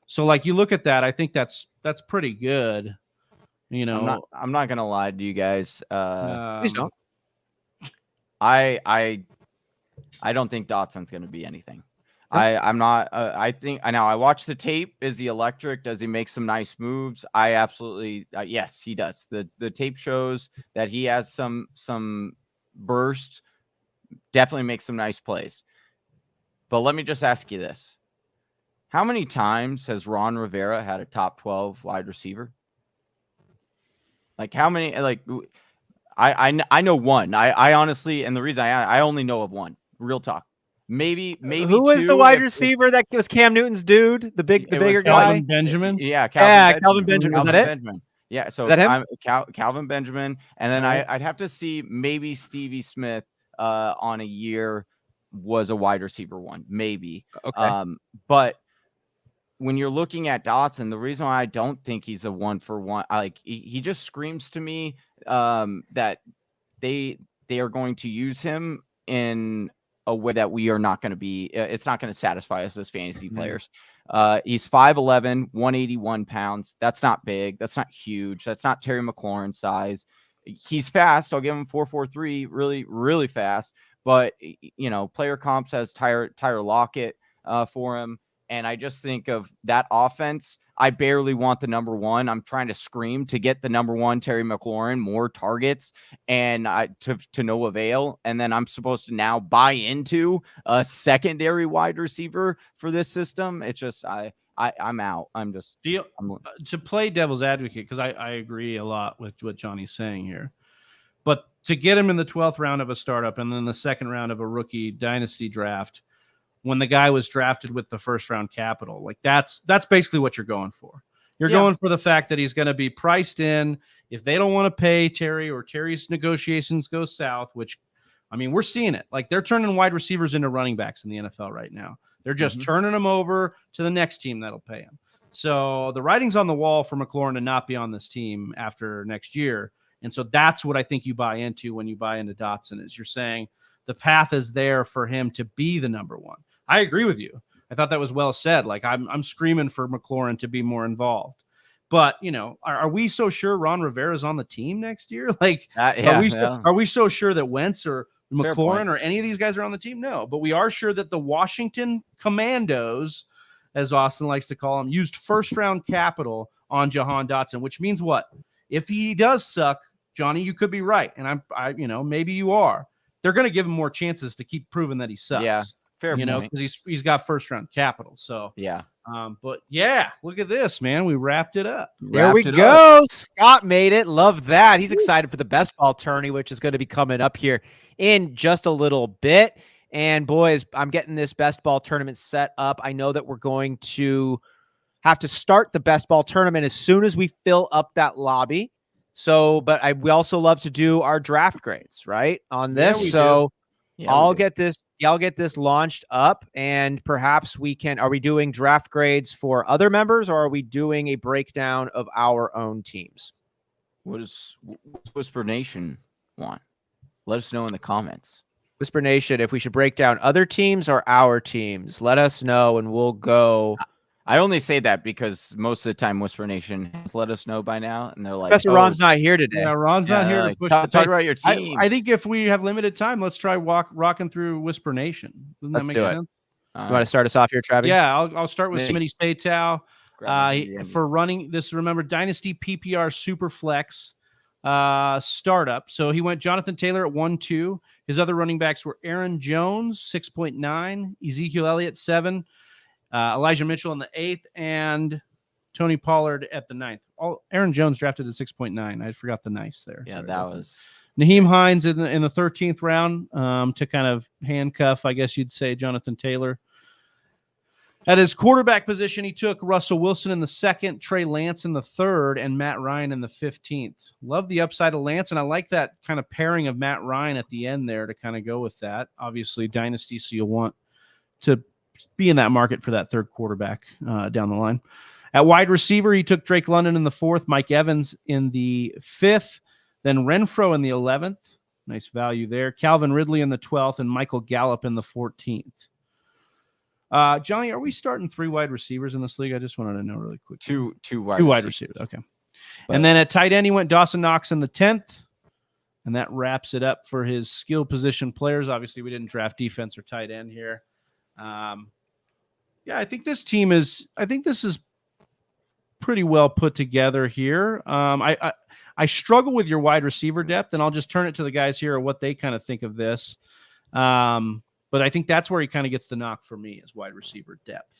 So like you look at that, I think that's pretty good. You know, I'm not gonna lie to you guys. Please don't. I don't think Dotson's gonna be anything. I'm not. I think I know. I watched the tape. Is he electric? Does he make some nice moves? I absolutely yes, he does. The tape shows that he has some burst. Definitely makes some nice plays. But let me just ask you this: how many times has Ron Rivera had a top 12 wide receiver? Like how many? Like I know one. I honestly, and the reason I only know of one. Real talk. Maybe Who was two the wide if receiver that was Cam Newton's dude? The bigger guy. Calvin Benjamin. Yeah, Calvin Benjamin. Was that it? Benjamin. Yeah, so Is that him? Calvin Benjamin, and then I'd have to see maybe Stevie Smith on a year was a wide receiver one, maybe. Okay. But when you're looking at Dotson, the reason why I don't think he's a 1-for-1, like he just screams to me that they are going to use him in a way that we are not going to be. It's not going to satisfy us as fantasy players. He's 5'11", 181 pounds. That's not big. That's not huge. That's not Terry McLaurin size. He's fast. I'll give him 4.43. Really, really fast. But you know, player comps has Tyler Lockett for him. And I just think of that offense. I barely want the number one. I'm trying to scream to get the number one, Terry McLaurin, more targets, and to no avail. And then I'm supposed to now buy into a secondary wide receiver for this system. It's just I'm out. I'm just to play devil's advocate, because I agree a lot with what Johnny's saying here. But to get him in the 12th round of a startup and then the second round of a rookie dynasty draft, when the guy was drafted with the first round capital, like that's basically what you're going for. You're going for the fact that he's going to be priced in. If they don't want to pay Terry, or Terry's negotiations go south, which, I mean, we're seeing it. Like they're turning wide receivers into running backs in the NFL right now. They're just turning them over to the next team that'll pay him. So the writing's on the wall for McLaurin to not be on this team after next year. And so that's what I think you buy into when you buy into Dotson, is you're saying the path is there for him to be the number one. I agree with you. I thought that was well said. Like I'm screaming for McLaurin to be more involved. But you know, are we so sure Ron Rivera's on the team next year? Like, are we so sure that Wentz or McLaurin or any of these guys are on the team? No, but we are sure that the Washington Commandos, as Austin likes to call them, used first round capital on Jahan Dotson, which means what? If he does suck, Johnny, you could be right, and I you know, maybe you are. They're going to give him more chances to keep proving that he sucks. Yeah. Fair you know, point. because he's got first round capital. So yeah. But yeah, look at this, man. We wrapped it up. There we go. Scott made it. Love that. He's excited for the best ball tourney, which is going to be coming up here in just a little bit. And boys, I'm getting this best ball tournament set up. I know that we're going to have to start the best ball tournament as soon as we fill up that lobby. So, but we also love to do our draft grades, right, on this. Yeah, so I'll get this launched up, and perhaps we can. Are we doing draft grades for other members, or are we doing a breakdown of our own teams? What does Whisper Nation want? Let us know in the comments. Whisper Nation, if we should break down other teams or our teams, let us know, and we'll go. I only say that because most of the time Whisper Nation has let us know by now, and they're like, Professor Ron's not here today. Yeah, Ron's not here to push talk about your team. I think if we have limited time, let's try rocking through Whisper Nation. Doesn't that make sense? You want to start us off here, Travis? Yeah, I'll start with Smitty Spatow. For running this, remember, Dynasty PPR Superflex startup. So he went Jonathan Taylor at 1-2. His other running backs were Aaron Jones, 6.9, Ezekiel Elliott, 7, Elijah Mitchell in the 8th, and Tony Pollard at the 9th. Aaron Jones drafted at 6.9. I forgot the nice there. Yeah, Sorry that was Naheem Hines in the 13th round to kind of handcuff, I guess you'd say, Jonathan Taylor. At his quarterback position, he took Russell Wilson in the 2nd, Trey Lance in the 3rd, and Matt Ryan in the 15th. Love the upside of Lance, and I like that kind of pairing of Matt Ryan at the end there to kind of go with that. Obviously, Dynasty, so you'll want to be in that market for that 3rd quarterback down the line. At wide receiver, he took Drake London in the 4th, Mike Evans in the 5th, then Renfro in the 11th. Nice value there. Calvin Ridley in the 12th, and Michael Gallup in the 14th. Johnny, are we starting 3 wide receivers in this league? I just wanted to know really quick. Two wide receivers. Okay. But, and then at tight end, he went Dawson Knox in the 10th. And that wraps it up for his skill position players. Obviously, we didn't draft defense or tight end here. I think this is pretty well put together here. I struggle with your wide receiver depth, and I'll just turn it to the guys here what they kind of think of this. But I think that's where he kind of gets the knock for me is wide receiver depth.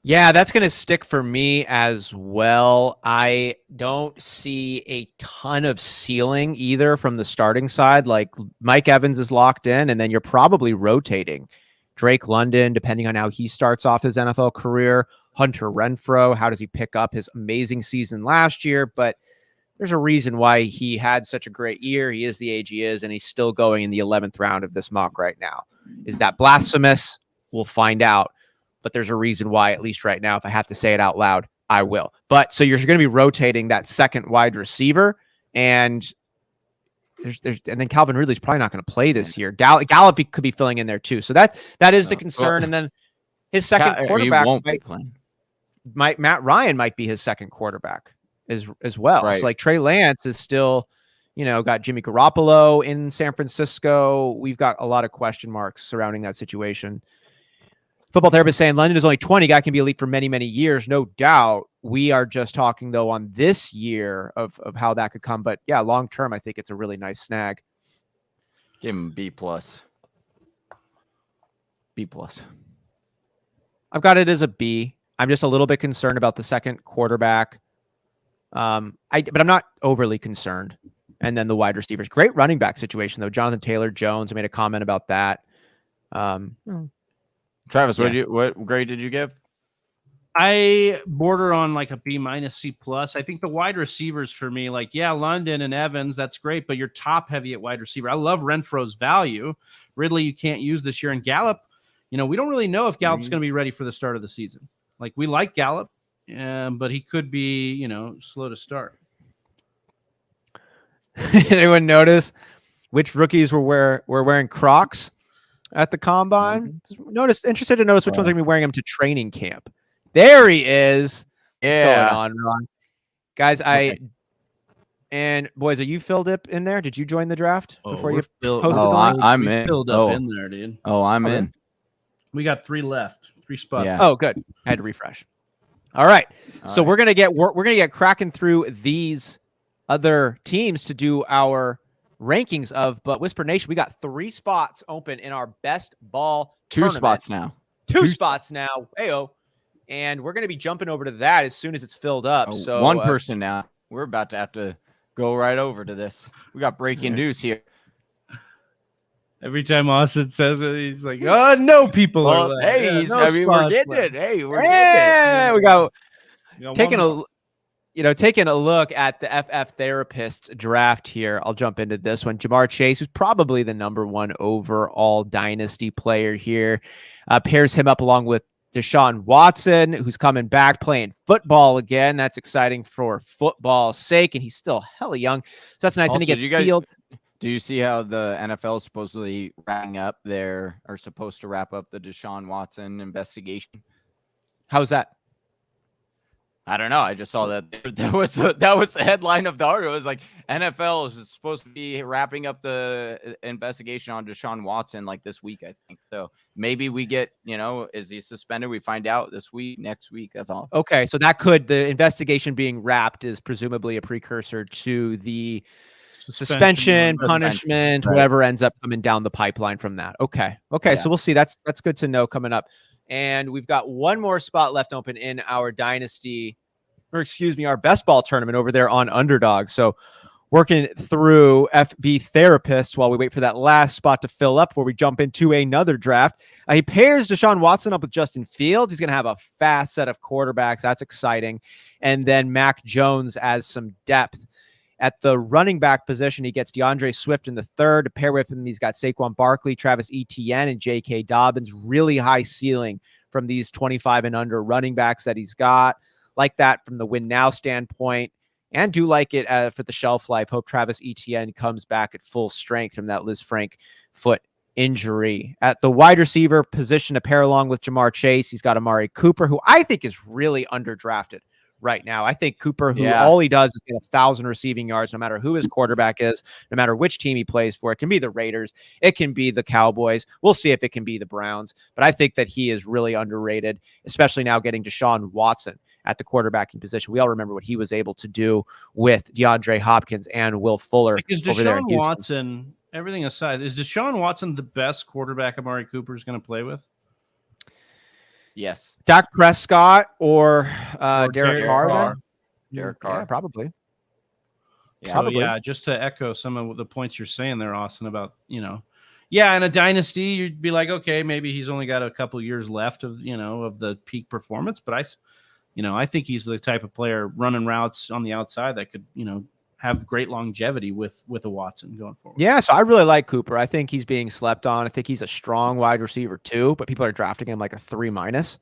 Yeah, that's going to stick for me as well. I don't see a ton of ceiling either from the starting side. Like Mike Evans is locked in, and then you're probably rotating Drake London, depending on how he starts off his NFL career. Hunter Renfrow, how does he pick up his amazing season last year? But there's a reason why he had such a great year. He is the age he is, and he's still going in the 11th round of this mock right now. Is that blasphemous? We'll find out. But there's a reason why, at least right now, if I have to say it out loud, I will. But so you're going to be rotating that second wide receiver, and and then Calvin Ridley's probably not going to play this year. Gallup could be filling in there too. So that is the concern. And then his second quarterback Matt Ryan might be his second quarterback as well. Right. So like Trey Lance is still, got Jimmy Garoppolo in San Francisco. We've got a lot of question marks surrounding that situation. Football therapist saying London is only 20. Guy can be elite for many, many years. No doubt. We are just talking, though, on this year of how that could come. But, yeah, long-term, I think it's a really nice snag. Give him B+. B+. I've got it as a B. I'm just a little bit concerned about the second quarterback. But I'm not overly concerned. And then the wide receivers. Great running back situation, though. Jonathan Taylor-Jones, I made a comment about that. Travis, what grade did you give? I border on like a B-, C+. I think the wide receivers for me, London and Evans, that's great, but you're top heavy at wide receiver. I love Renfro's value. Ridley, you can't use this year. And Gallup, we don't really know if Gallup's going to be ready for the start of the season. Like, we like Gallup, but he could be, slow to start. Anyone notice which rookies were wearing Crocs at the combine? Interested to notice which ones are going to be wearing them to training camp. There he is. Yeah. What's going on, Ron? Guys, and boys, are you filled up in there? Did you join the draft before you posted the link? I'm in. Filled up in there, dude. Oh, I'm in. We got 3 left. 3 spots. Yeah. Oh, good. I had to refresh. All right. So we're gonna get cracking through these other teams to do our rankings of, but Whisper Nation, we got 3 spots open in our best ball 2 tournament. spots now. 2 spots now. Ayo. And we're going to be jumping over to that as soon as it's filled up. So one person now. We're about to have to go right over to this. We got breaking news here. Every time Austin says it, he's like, "Oh no, people are left." Hey, we're getting it. Hey, we're getting it. We got taking a look at the FF Therapist draft here. I'll jump into this one. Jamar Chase, who's probably the number 1 overall Dynasty player here, pairs him up along with Deshaun Watson, who's coming back playing football again. That's exciting for football's sake, and he's still hella young. So that's nice. And he gets Fields. Do you see how the NFL is supposedly supposed to wrap up the Deshaun Watson investigation? How's that? I don't know. I just saw that was the headline of the article. It was like NFL is supposed to be wrapping up the investigation on Deshaun Watson like this week, I think. So maybe we get, is he suspended? We find out this week, next week. That's all. Okay, so the investigation being wrapped is presumably a precursor to the suspension, punishment, right, whatever ends up coming down the pipeline from that. Okay. Yeah. So we'll see. That's good to know coming up. And we've got one more spot left open in our our best ball tournament over there on Underdog. So working through FB Therapists while we wait for that last spot to fill up before we jump into another draft. He pairs Deshaun Watson up with Justin Fields. He's going to have a fast set of quarterbacks. That's exciting. And then Mac Jones as some depth. At the running back position, he gets DeAndre Swift in the 3rd. To pair with him, he's got Saquon Barkley, Travis Etienne, and J.K. Dobbins. Really high ceiling from these 25 and under running backs that he's got. Like that from the win now standpoint. And do like it for the shelf life. Hope Travis Etienne comes back at full strength from that Liz Frank foot injury. At the wide receiver position to pair along with Jamar Chase, he's got Amari Cooper, who I think is really underdrafted right now. I think Cooper, who all he does is get 1,000 receiving yards, no matter who his quarterback is, no matter which team he plays for. It can be the Raiders. It can be the Cowboys. We'll see if it can be the Browns. But I think that he is really underrated, especially now getting Deshaun Watson at the quarterbacking position. We all remember what he was able to do with DeAndre Hopkins and Will Fuller. Because Deshaun Watson, everything aside, is Deshaun Watson the best quarterback Amari Cooper is going to play with? Yes. Dak Prescott or Derek Carr? Derek Carr. Yeah, probably. Yeah, probably. Yeah, just to echo some of the points you're saying there, Austin, about, in a dynasty, you'd be like, okay, maybe he's only got a couple years left of, of the peak performance. But I think he's the type of player running routes on the outside that could, have great longevity with a Watson going forward. Yeah, so I really like Cooper. I think he's being slept on. I think he's a strong wide receiver too, but people are drafting him like a 3-.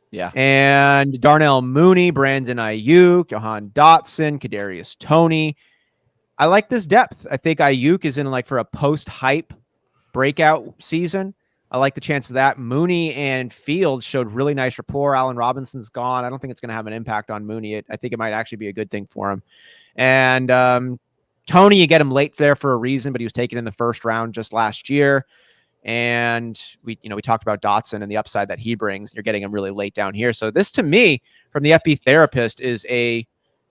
Yeah. And Darnell Mooney, Brandon Ayuk, Jahan Dotson, Kadarius Toney. I like this depth. I think Ayuk is in like for a post-hype breakout season. I like the chance of that. Mooney and Fields showed really nice rapport. Allen Robinson's gone. I don't think it's going to have an impact on Mooney. I think it might actually be a good thing for him. And Toney, you get him late there for a reason, but he was taken in the first round just last year. And we talked about Dotson and the upside that he brings. You're getting him really late down here. So this, to me, from the FB Therapist, is a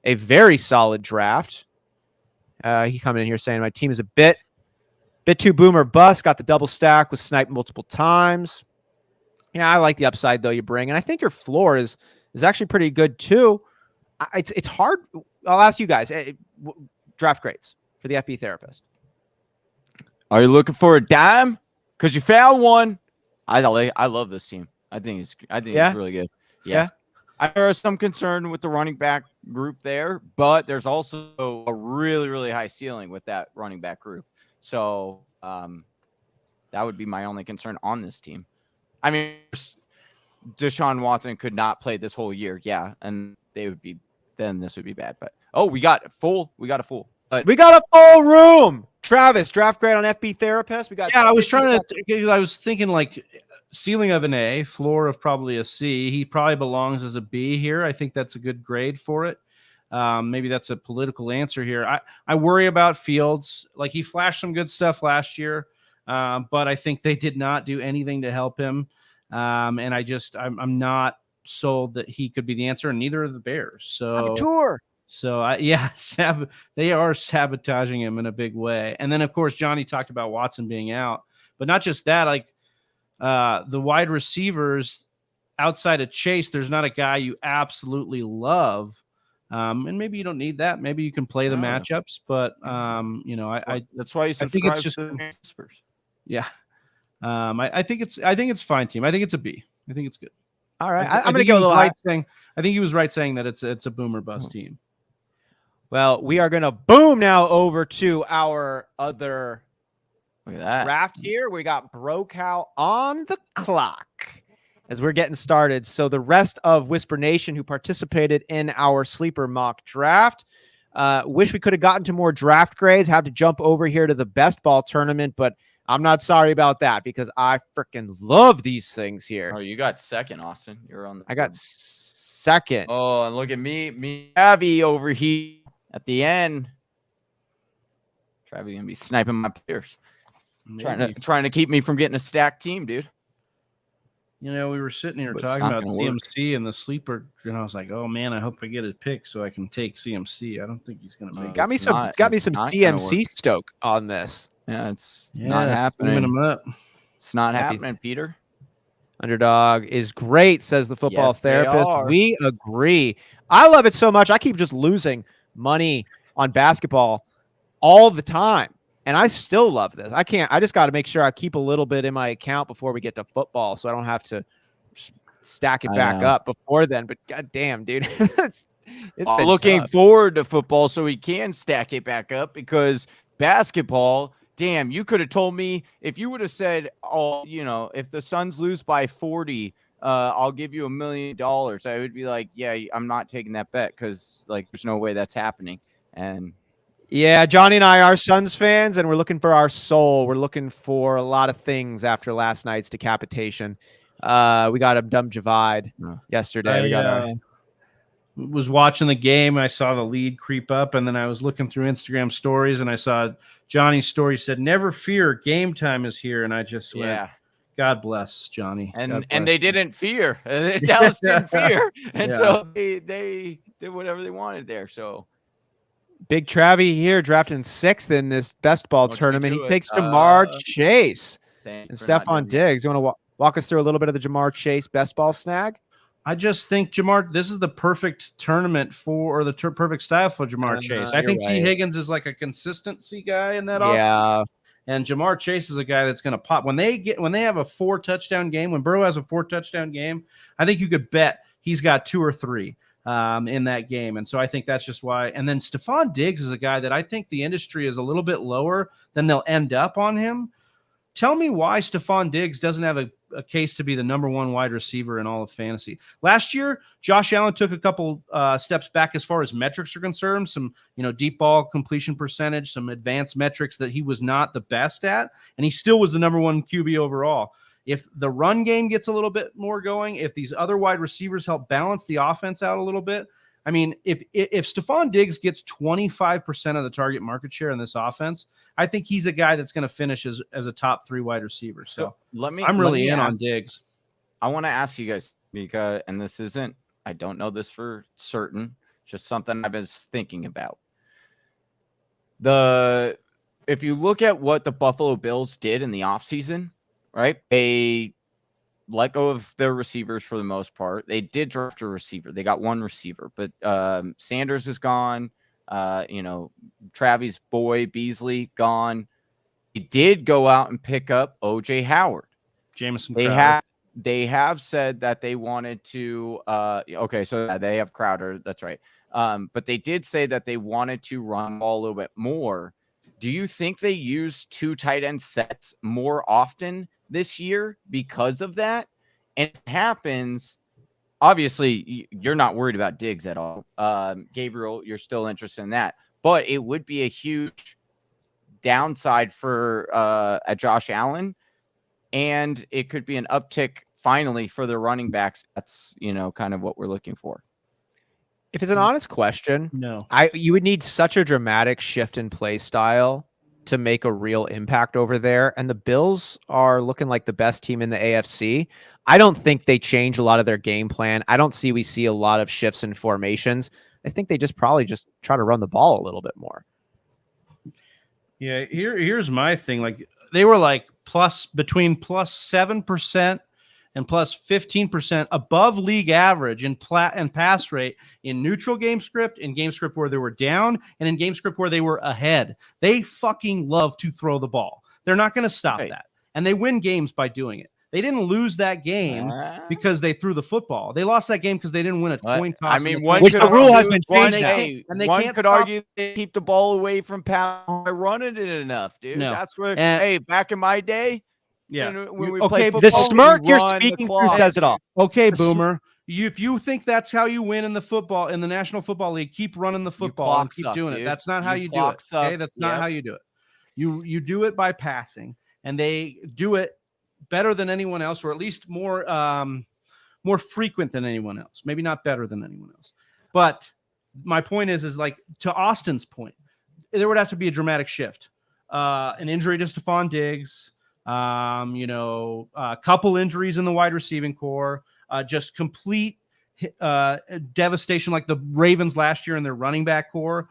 very solid draft. He coming in here saying my team is a bit too boomer bust. Got the double stack with sniped multiple times. Yeah, I like the upside though you bring, and I think your floor is actually pretty good too. It's hard. I'll ask you guys draft grades for the FB Therapist. Are you looking for a dime? Because you found one. I love this team. I think it's really good. Yeah. There is some concern with the running back group there, but there's also a really, really high ceiling with that running back group. So that would be my only concern on this team. I mean, Deshaun Watson could not play this whole year. Yeah. And then this would be bad. But we got a full. We got a full room. Travis, draft grade on FB Therapist. We got. Yeah, I was thinking like ceiling of an A, floor of probably a C. He probably belongs as a B here. I think that's a good grade for it. Maybe that's a political answer here. I worry about Fields. Like, he flashed some good stuff last year, but I think they did not do anything to help him. And I'm not sold that he could be the answer, and neither are the Bears. So they are sabotaging him in a big way. And then, of course, Johnny talked about Watson being out, but not just that. Like, the wide receivers outside of Chase, there's not a guy you absolutely love. And maybe you don't need that. Maybe you can play the matchups, but that's why you subscribe. I think it's just Spurs. Yeah. I think it's fine team. I think it's a B. I think it's good. All right. I'm going to go a little right saying. I think he was right saying that it's a boomer bust team. Well, we are going to boom now over to our other draft here. We got Brocow on the clock as we're getting started. So the rest of Whisper Nation who participated in our sleeper mock draft, wish we could have gotten to more draft grades, had to jump over here to the best ball tournament, but I'm not sorry about that because I freaking love these things here. Oh, you got second, Austin. You're on. I got second. Oh, and look at me, Abby over here at the end. Travis gonna be sniping my players, trying to keep me from getting a stacked team, dude. We were sitting here talking about CMC and the sleeper, and I was like, "Oh man, I hope I get a pick so I can take CMC." I don't think he's gonna make it. Got me some CMC stoke on this. Yeah, it's not happening. Him up. It's not happening, Peter. Underdog is great, says the football therapist. We agree. I love it so much. I keep just losing money on basketball all the time. And I still love this. I just got to make sure I keep a little bit in my account before we get to football so I don't have to stack it back up before then. But goddamn, dude. it's been looking tough. forward to football so we can stack it back up because basketball, damn, you could have told me if you would have said, if the Suns lose by 40, I'll give you $1 million. I would be like, yeah, I'm not taking that bet because like there's no way that's happening. And Yeah, Johnny and I are Suns fans, and we're looking for our soul. We're looking for a lot of things after last night's decapitation. We got a dumb Javad yesterday. We got was watching the game. I saw the lead creep up, and then I was looking through Instagram stories, and I saw Johnny's story said, "Never fear, game time is here." And I just went, God bless Johnny. And they didn't fear. Dallas didn't fear, and so they did whatever they wanted there. So Big Travie here, drafting 6th in this best ball tournament. He takes Jamar Chase and Stephon Diggs. You want to walk us through a little bit of the Jamar Chase best ball snag? I just think this is the perfect tournament or the perfect style for Jamar Chase. I think T. Higgins is like a consistency guy in that offense. And Jamar Chase is a guy that's going to pop when they have a 4-touchdown game. When Burrow has a 4-touchdown game, I think you could bet he's got 2 or 3 in that game. And so I think that's just why. And then Stephon Diggs is a guy that I think the industry is a little bit lower than they'll end up on him. Tell me why Stephon Diggs doesn't have a case to be the number 1 wide receiver in all of fantasy. Last year, Josh Allen took a couple steps back as far as metrics are concerned, some deep ball completion percentage, some advanced metrics that he was not the best at, and he still was the number 1 QB overall. If the run game gets a little bit more going, if these other wide receivers help balance the offense out a little bit, I mean, if Stephon Diggs gets 25% of the target market share in this offense, I think he's a guy that's going to finish as a top 3 wide receiver. So I'm really in on Diggs. I want to ask you guys because, and this isn't, I don't know this for certain, just something I've been thinking about. If you look at what the Buffalo Bills did in the offseason, right? They let go of their receivers for the most part. They did draft a receiver. They got 1 receiver, but Sanders is gone. Travis Boy, Beasley gone. He did go out and pick up OJ Howard. Jamison Crowder. They have said that they wanted to they have Crowder. That's right. But they did say that they wanted to run the ball a little bit more. Do you think they use 2 tight end sets more often this year because of that? And if it happens, obviously you're not worried about Diggs at all. Gabriel, you're still interested in that, but it would be a huge downside for Josh Allen, and it could be an uptick finally for the running backs. That's kind of what we're looking for. If it's an honest question, no, you would need such a dramatic shift in play style to make a real impact over there. And the Bills are looking like the best team in the AFC. I don't think they change a lot of their game plan. I don't see a lot of shifts in formations. I think they probably try to run the ball a little bit more. Yeah, here's my thing. Like they were like between +7% and +15% above league average in pass rate in neutral game script, in game script where they were down, and in game script where they were ahead. They fucking love to throw the ball. They're not going to stop that. And they win games by doing it. They didn't lose that game because they threw the football. They lost that game because they didn't win a coin toss. I mean, which the rule has been changed now. And they one could argue they keep the ball away from pass by running it enough, dude. No. That's where, back in my day, when we played football, the smirk you're speaking through says it all. Okay, Boomer. If you think that's how you win in the National Football League, keep running the football and keep doing it. That's not how you do it. Okay, that's not how you do it. You do it by passing, and they do it better than anyone else, or at least more frequent than anyone else. Maybe not better than anyone else. But my point is like to Austin's point, there would have to be a dramatic shift. An injury to Stephon Diggs, a couple injuries in the wide receiving core, just complete devastation like the Ravens last year in their running back core.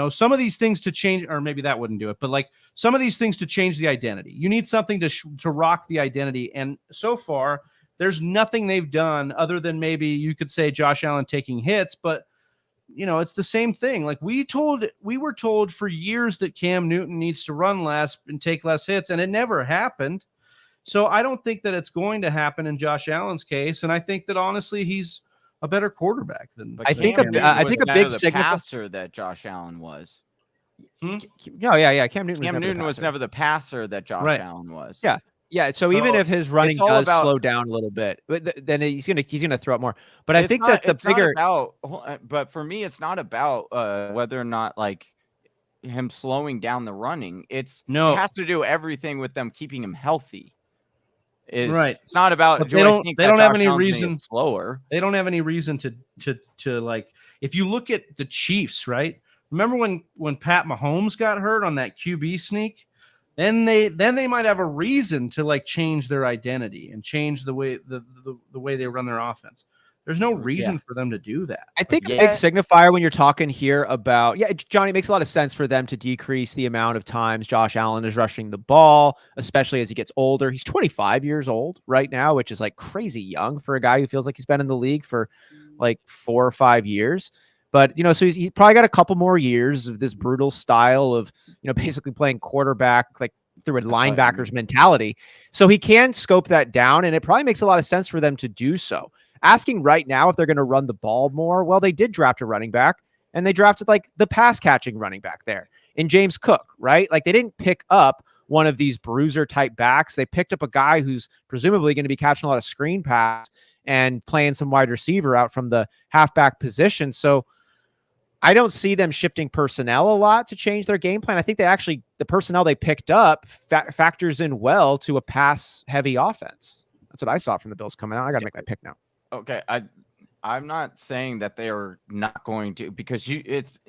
Some of these things to change, or maybe that wouldn't do it, but like some of these things to change the identity. You need something to rock the identity. And so far, there's nothing they've done other than maybe you could say Josh Allen taking hits, but it's the same thing. Like we were told for years that Cam Newton needs to run less and take less hits, and it never happened. So I don't think that it's going to happen in Josh Allen's case. And I think that honestly, he's a better quarterback than I think a big signal passer that Josh Allen was. Yeah. Cam Newton was never the passer that Josh Allen was. Yeah. So even if his running does slow down a little bit, then he's gonna throw it more. But I think that the bigger but for me, it's not about whether or not like him slowing down the running. It No, has to do everything with them keeping him healthy. right. It's not about But do they I don't. think They that don't have Josh any Allen's gonna reason. get slower. They don't have any reason to like. If you look at the Chiefs, right? Remember when Pat Mahomes got hurt on that QB sneak? Then they might have a reason to like change their identity and change the way the way they run their offense. There's no reason for them to do that. I think a big signifier when you're talking here about, Johnny, it makes a lot of sense for them to decrease the amount of times Josh Allen is rushing the ball, especially as he gets older. He's 25 years old right now, which is like crazy young for a guy who feels like he's been in the league for like 4 or 5 years. But, so he's probably got a couple more years of this brutal style of, basically playing quarterback, like through a linebacker's mentality. So he can scope that down, and it probably makes a lot of sense for them to do so. Asking right now if they're going to run the ball more, well, they did draft a running back, and they drafted like the pass catching running back there in James Cook, right? Like they didn't pick up one of these bruiser type backs. They picked up a guy who's presumably going to be catching a lot of screen pass and playing some wide receiver out from the halfback position. So I don't see them shifting personnel a lot to change their game plan. I think the personnel they picked up factors in well to a pass heavy offense. That's what I saw from the Bills coming out. I got to make my pick now. Okay. I'm not saying that they are not going to, because it's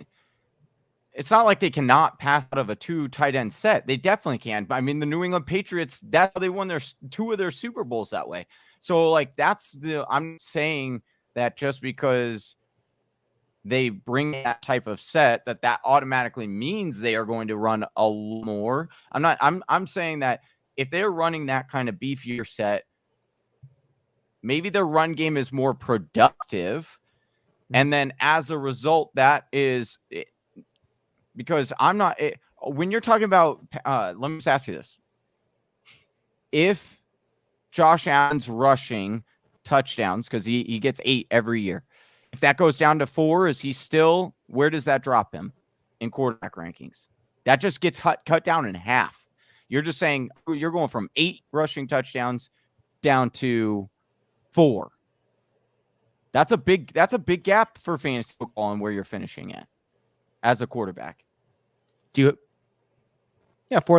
not like they cannot pass out of a 2 tight end set. They definitely can. I mean, the New England Patriots, that's how they won 2 of their Super Bowls that way. So like I'm saying that just because they bring that type of set that automatically means they are going to run a little more. I'm saying that if they're running that kind of beefier set, maybe their run game is more productive. And then as a result, that is it, because when you're talking about, let me just ask you this. If Josh Allen's rushing touchdowns, because he gets 8 every year, if that goes down to 4, where does that drop him in quarterback rankings? That just gets cut down in half. You're just saying you're going from 8 rushing touchdowns down to 4. That's a big gap for fantasy football and where you're finishing at as a quarterback. 4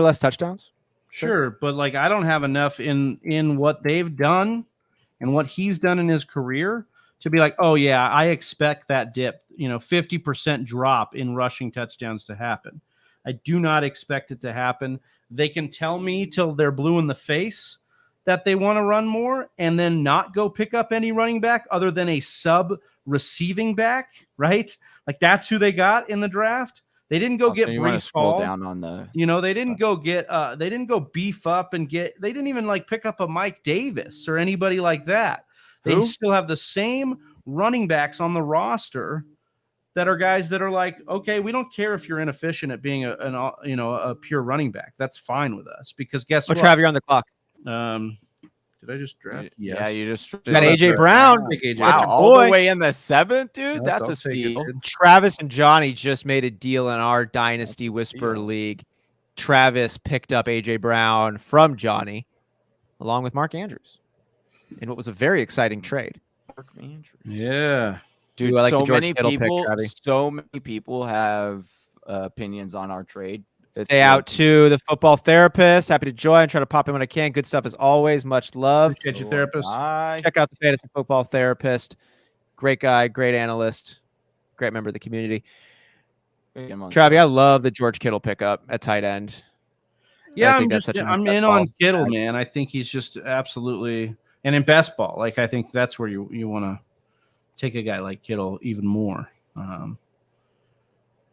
less touchdowns. Sure, but like I don't have enough in what they've done and what he's done in his career to be like, oh yeah, I expect that dip, 50% drop in rushing touchdowns to happen. I do not expect it to happen. They can tell me till they're blue in the face that they want to run more and then not go pick up any running back other than a sub receiving back, right? Like that's who they got in the draft. They didn't go get Breece Hall. Down on the, they didn't go get they didn't go beef up and they didn't even like pick up a Mike Davis or anybody like that. They still have the same running backs on the roster that are guys that are like, okay, we don't care if you're inefficient at being a pure running back. That's fine with us because guess what? Trav, you're on the clock. Did I just draft? Yes. Yeah, you just got AJ Brown. Wow, all the way in the 7th, dude. That's a steal. Travis and Johnny just made a deal in our Dynasty Whisper League. Travis picked up AJ Brown from Johnny, along with Mark Andrews, in what was a very exciting trade. Mark Andrews. Yeah, dude. Like so many people have opinions on our trade. Say out to the football therapist. Happy to join. Try to pop in when I can. Good stuff as always. Much love. Appreciate you, therapist. Check out the fantasy football therapist. Great guy, great analyst, great member of the community. Travi, I love the George Kittle pickup at tight end. Yeah, I'm in on Kittle, man. I think he's just absolutely, and in best ball, like I think that's where you want to take a guy like Kittle even more.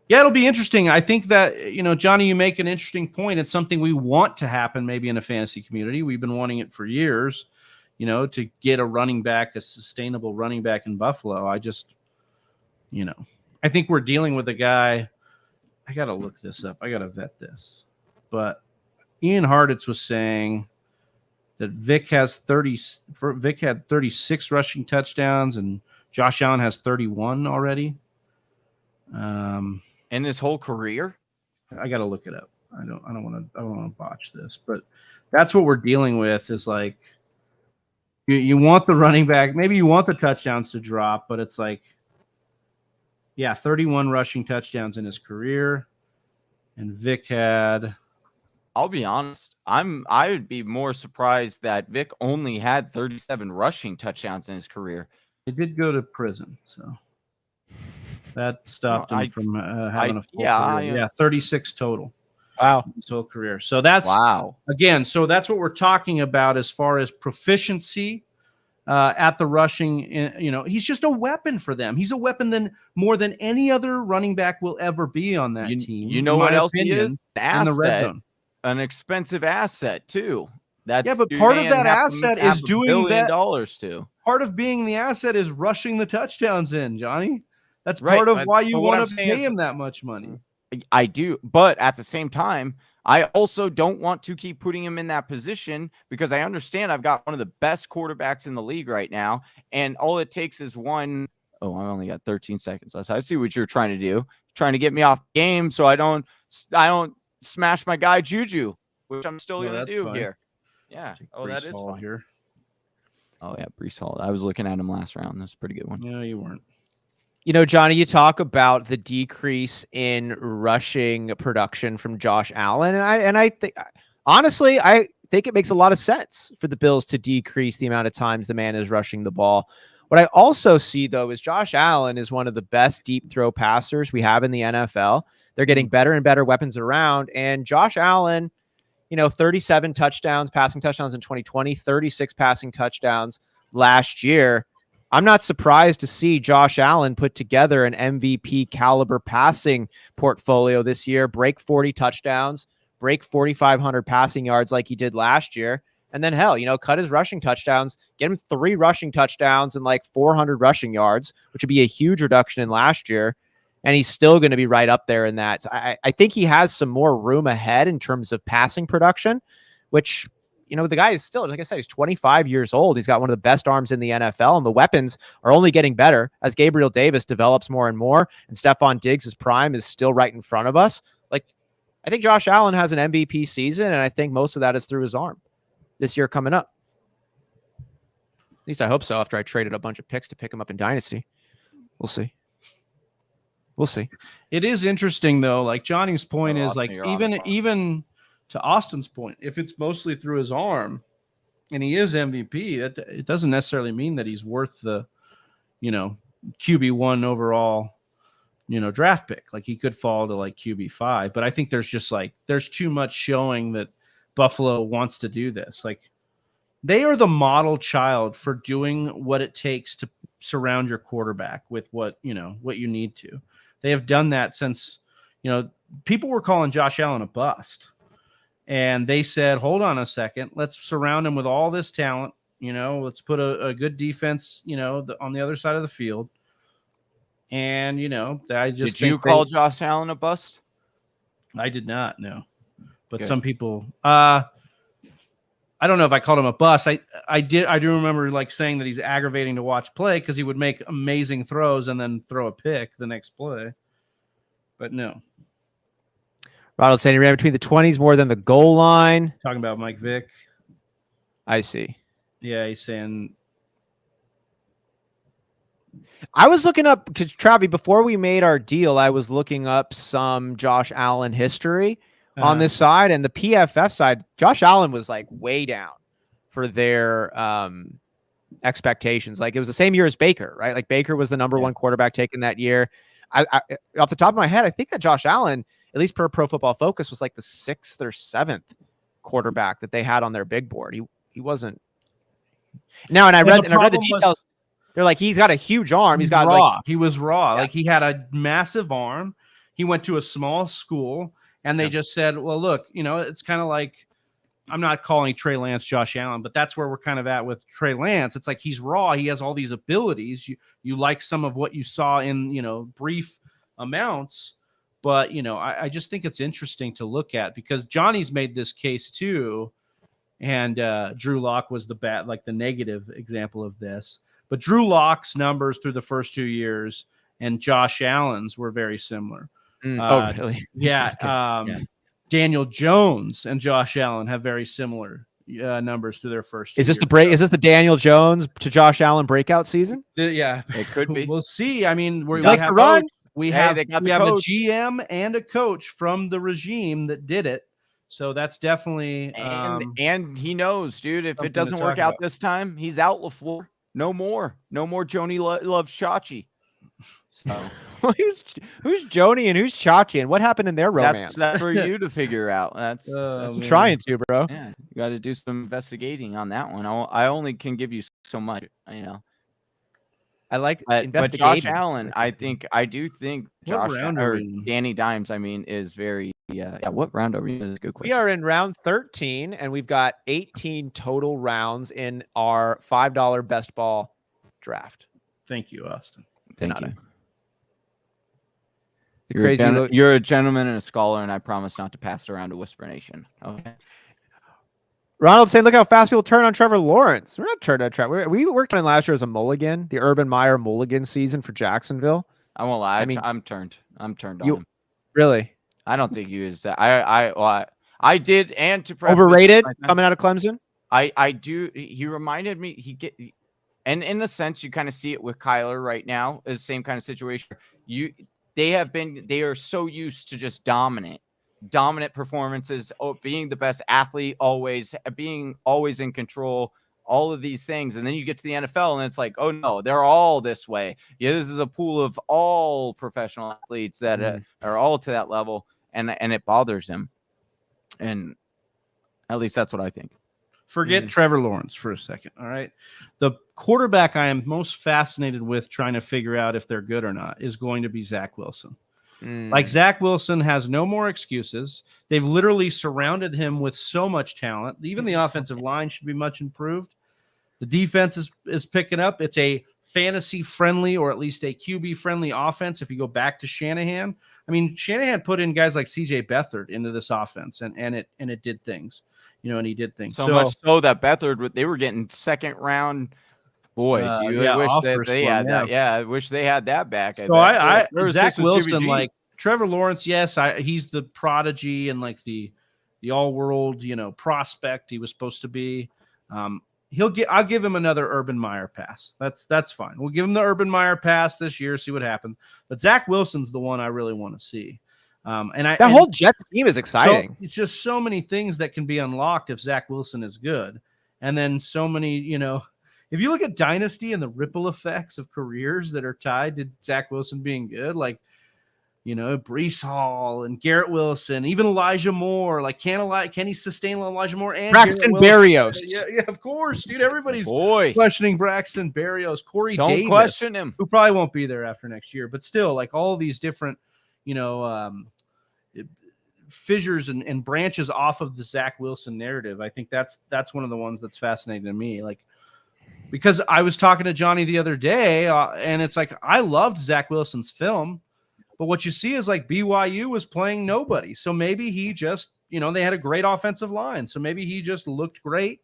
Yeah, it'll be interesting. I think that, Johnny, you make an interesting point. It's something we want to happen maybe in a fantasy community. We've been wanting it for years, to get a running back, a sustainable running back in Buffalo. I just, I think we're dealing with a guy. I got to look this up. I got to vet this. But Ian Harditz was saying that Vic had 36 rushing touchdowns and Josh Allen has 31 already. In his whole career? I got to look it up. I don't want to botch this, but that's what we're dealing with is like, you want the running back, maybe you want the touchdowns to drop, but it's like, 31 rushing touchdowns in his career. And Vic had. I'll be honest. I would be more surprised that Vic only had 37 rushing touchdowns in his career. He did go to prison, so that stopped him from having a full career. Yeah, 36 total. Wow. His whole career. So that's again. So that's what we're talking about as far as proficiency at the rushing. He's just a weapon for them. He's a weapon more than any other running back will ever be on that team. You know what else he is? In the red zone. An expensive asset too. But part of that asset is doing that. $1 billion too. Part of being the asset is rushing the touchdowns in, Johnny. That's part of why you want to pay him that much money. I do, but at the same time, I also don't want to keep putting him in that position because I understand I've got one of the best quarterbacks in the league right now, and all it takes is one. Oh, I only got 13 seconds left. I see what you're trying to do. Trying to get me off game so I don't smash my guy Juju, which I'm still going to do here. Yeah. Oh, that is fun. Here. Oh, yeah, Breece Hall. I was looking at him last round. That's a pretty good one. No, you weren't. Johnny, you talk about the decrease in rushing production from Josh Allen, and I think, honestly, I think it makes a lot of sense for the Bills to decrease the amount of times the man is rushing the ball. What I also see, though, is Josh Allen is one of the best deep throw passers we have in the NFL. They're getting better and better weapons around, and Josh Allen, 37 passing touchdowns in 2020, 36 passing touchdowns last year. I'm not surprised to see Josh Allen put together an MVP caliber passing portfolio this year, break 40 touchdowns, break 4,500 passing yards like he did last year. And then cut his rushing touchdowns, get him 3 rushing touchdowns and like 400 rushing yards, which would be a huge reduction in last year. And he's still going to be right up there in that. So I think he has some more room ahead in terms of passing production, which, the guy is still, like I said, he's 25 years old. He's got one of the best arms in the NFL, and the weapons are only getting better as Gabriel Davis develops more and more, and Stephon Diggs' prime is still right in front of us. Like, I think Josh Allen has an MVP season, and I think most of that is through his arm this year coming up. At least I hope so after I traded a bunch of picks to pick him up in Dynasty. We'll see. It is interesting, though. Like Johnny's point is, like, even to Austin's point, if it's mostly through his arm and he is MVP, it doesn't necessarily mean that he's worth the, QB1 overall, draft pick. Like, he could fall to like QB5, but I think there's too much showing that Buffalo wants to do this. Like, they are the model child for doing what it takes to surround your quarterback with what you need to. They have done that since, people were calling Josh Allen a bust. And they said, hold on a second, let's surround him with all this talent. Let's put a good defense, on the other side of the field. And, I just Did you call Josh Allen a bust? I did not, no. But some people, I don't know if I called him a bust. I do remember like saying that he's aggravating to watch play because he would make amazing throws and then throw a pick the next play. But no. Ronald saying he ran between the 20s more than the goal line. Talking about Mike Vick. I see. Yeah, he's saying. I was looking up, because Travi, before we made our deal, I was looking up some Josh Allen history on this side, and the PFF side, Josh Allen was like way down for their expectations. Like, it was the same year as Baker, right? Like, Baker was the number one quarterback taken that year. I off the top of my head, I think that Josh Allen, at least per Pro Football Focus, was like the 6th or 7th quarterback that they had on their big board. He wasn't. Now, and I read the details. They're like, he's got a huge arm. He's got raw. He was raw. Yeah. Like, he had a massive arm. He went to a small school, and they just said, well, look, it's kind of like, I'm not calling Trey Lance Josh Allen, but that's where we're kind of at with Trey Lance. It's like, he's raw. He has all these abilities. You like some of what you saw in, brief amounts. But, I just think it's interesting to look at, because Johnny's made this case too. And Drew Lock was the negative example of this. But Drew Lock's numbers through the first 2 years and Josh Allen's were very similar. Oh, really? Yeah. Daniel Jones and Josh Allen have very similar numbers through their first. Is this the Daniel Jones to Josh Allen breakout season? Yeah, it could be. We'll see. I mean, he likes to run. we Hey, have they got we the have a coach. GM and a coach from the regime that did it. So that's definitely And he knows, dude. If something it to doesn't work talk out about. this time, he's out LaFleur. No more Joni loves Chachi. So who's Joni and who's Chachi, and what happened in their romance? that's for you to figure out. That's I'm trying to, bro. yeah. You got to do some investigating on that one. I only can give you so much, you know. I like But investigating. Josh Allen, I do think What Josh round are or we in? Danny Dimes, I mean, is very yeah. What round are we in? Is a good question. We are in round 13, and we've got 18 total rounds in our $5 best ball draft. Thank you, Austin. Thank you. The crazy you're a gentleman and a scholar, and I promise not to pass it around to Whisper Nation. Okay. Ronald saying, look how fast people turn on Trevor Lawrence. We're not turning on Trevor. We worked on last year as a mulligan, the Urban Meyer mulligan season for Jacksonville. I won't lie. I mean, I'm turned on him. Really? I don't think he is that. I did, and to preface Overrated coming out of Clemson. I do. He reminded me. And in a sense, you kind of see it with Kyler right now. Is the same kind of situation. They are so used to just dominant performances, being the best athlete, being always in control, all of these things. And then you get to the NFL and it's like, oh no, they're all this way. Yeah, this is a pool of all professional athletes that are all to that level, and it bothers him. And at least that's what I think. Forget Trevor Lawrence for a second. All right. The quarterback I am most fascinated with trying to figure out if they're good or not is going to be Zach Wilson. Like, Zach Wilson has no more excuses. They've literally surrounded him with so much talent. Even the offensive line should be much improved. The defense is picking up. It's a fantasy friendly, or at least a QB friendly offense. If you go back to Shanahan, I mean, Shanahan put in guys like CJ Beathard into this offense, and it did things, and he did things so much so that Beathard, they were getting second round. Boy, I wish that they had that. Yeah, I wish they had that back. So Zach Wilson, like Trevor Lawrence, yes, he's the prodigy and like the all-world, prospect he was supposed to be. I'll give him another Urban Meyer pass. That's fine. We'll give him the Urban Meyer pass this year, see what happens. But Zach Wilson's the one I really want to see. That whole Jets team is exciting. So, it's just so many things that can be unlocked if Zach Wilson is good. And then so many, if you look at Dynasty and the ripple effects of careers that are tied to Zach Wilson being good, like, Breece Hall and Garrett Wilson, even Elijah Moore. Like, can he sustain Elijah Moore and Braxton Berrios? Yeah, of course, dude. Everybody's questioning Braxton Berrios. Corey Don't Davis, question him, who probably won't be there after next year, but still, like, all these different, fissures and branches off of the Zach Wilson narrative. I think that's one of the ones that's fascinating to me. Like, because I was talking to Johnny the other day, and it's like, I loved Zach Wilson's film. But what you see is like BYU was playing nobody. So maybe he just, they had a great offensive line. So maybe he just looked great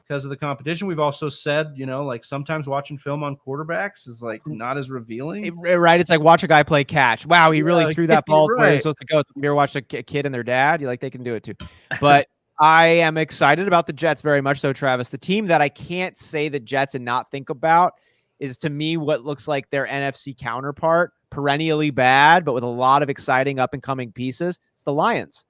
because of the competition. We've also said, like sometimes watching film on quarterbacks is like not as revealing. Right. It's like watch a guy play catch. Wow, he really threw that ball where he's supposed to go. You ever watched a kid and their dad? They can do it too. But I am excited about the Jets very much so, Travis. The team that I can't say the Jets and not think about is, to me, what looks like their NFC counterpart. Perennially bad, but with a lot of exciting up-and-coming pieces. It's the Lions.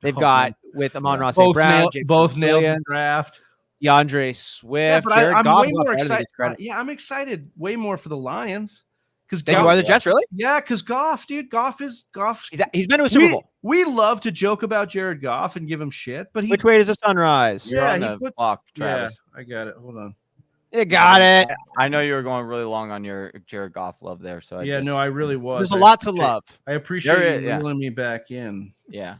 They've got with Amon-Ra St. Brown, both nailed the draft. DeAndre Swift. Yeah, but I'm way more excited. Yeah, I'm excited way more for the Lions. Because you are the Jets, really? Yeah, because Goff, dude. Goff. He's been to a Super Bowl. We love to joke about Jared Goff and give him shit, but which way does the sun rise? Yeah, You're on the clock, Travis. Yeah, I got it. Hold on. You got it. I know you were going really long on your Jared Goff love there. So I really was. There's a lot to love. I appreciate you reeling me back in. Yeah.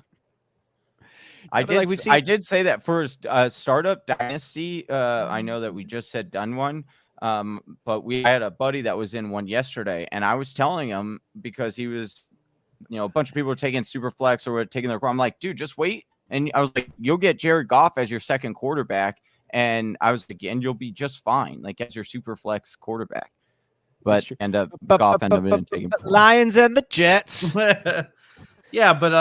I did say that for startup dynasty. I know that we just had done one. But I had a buddy that was in one yesterday, and I was telling him, because he was, a bunch of people were taking super flex or were taking their, I'm like, dude, just wait. And I was like, you'll get Jared Goff as your second quarterback. And I was like, and you'll be just fine, like as your super flex quarterback. But Goff ended up taking Lions and the Jets. Yeah, but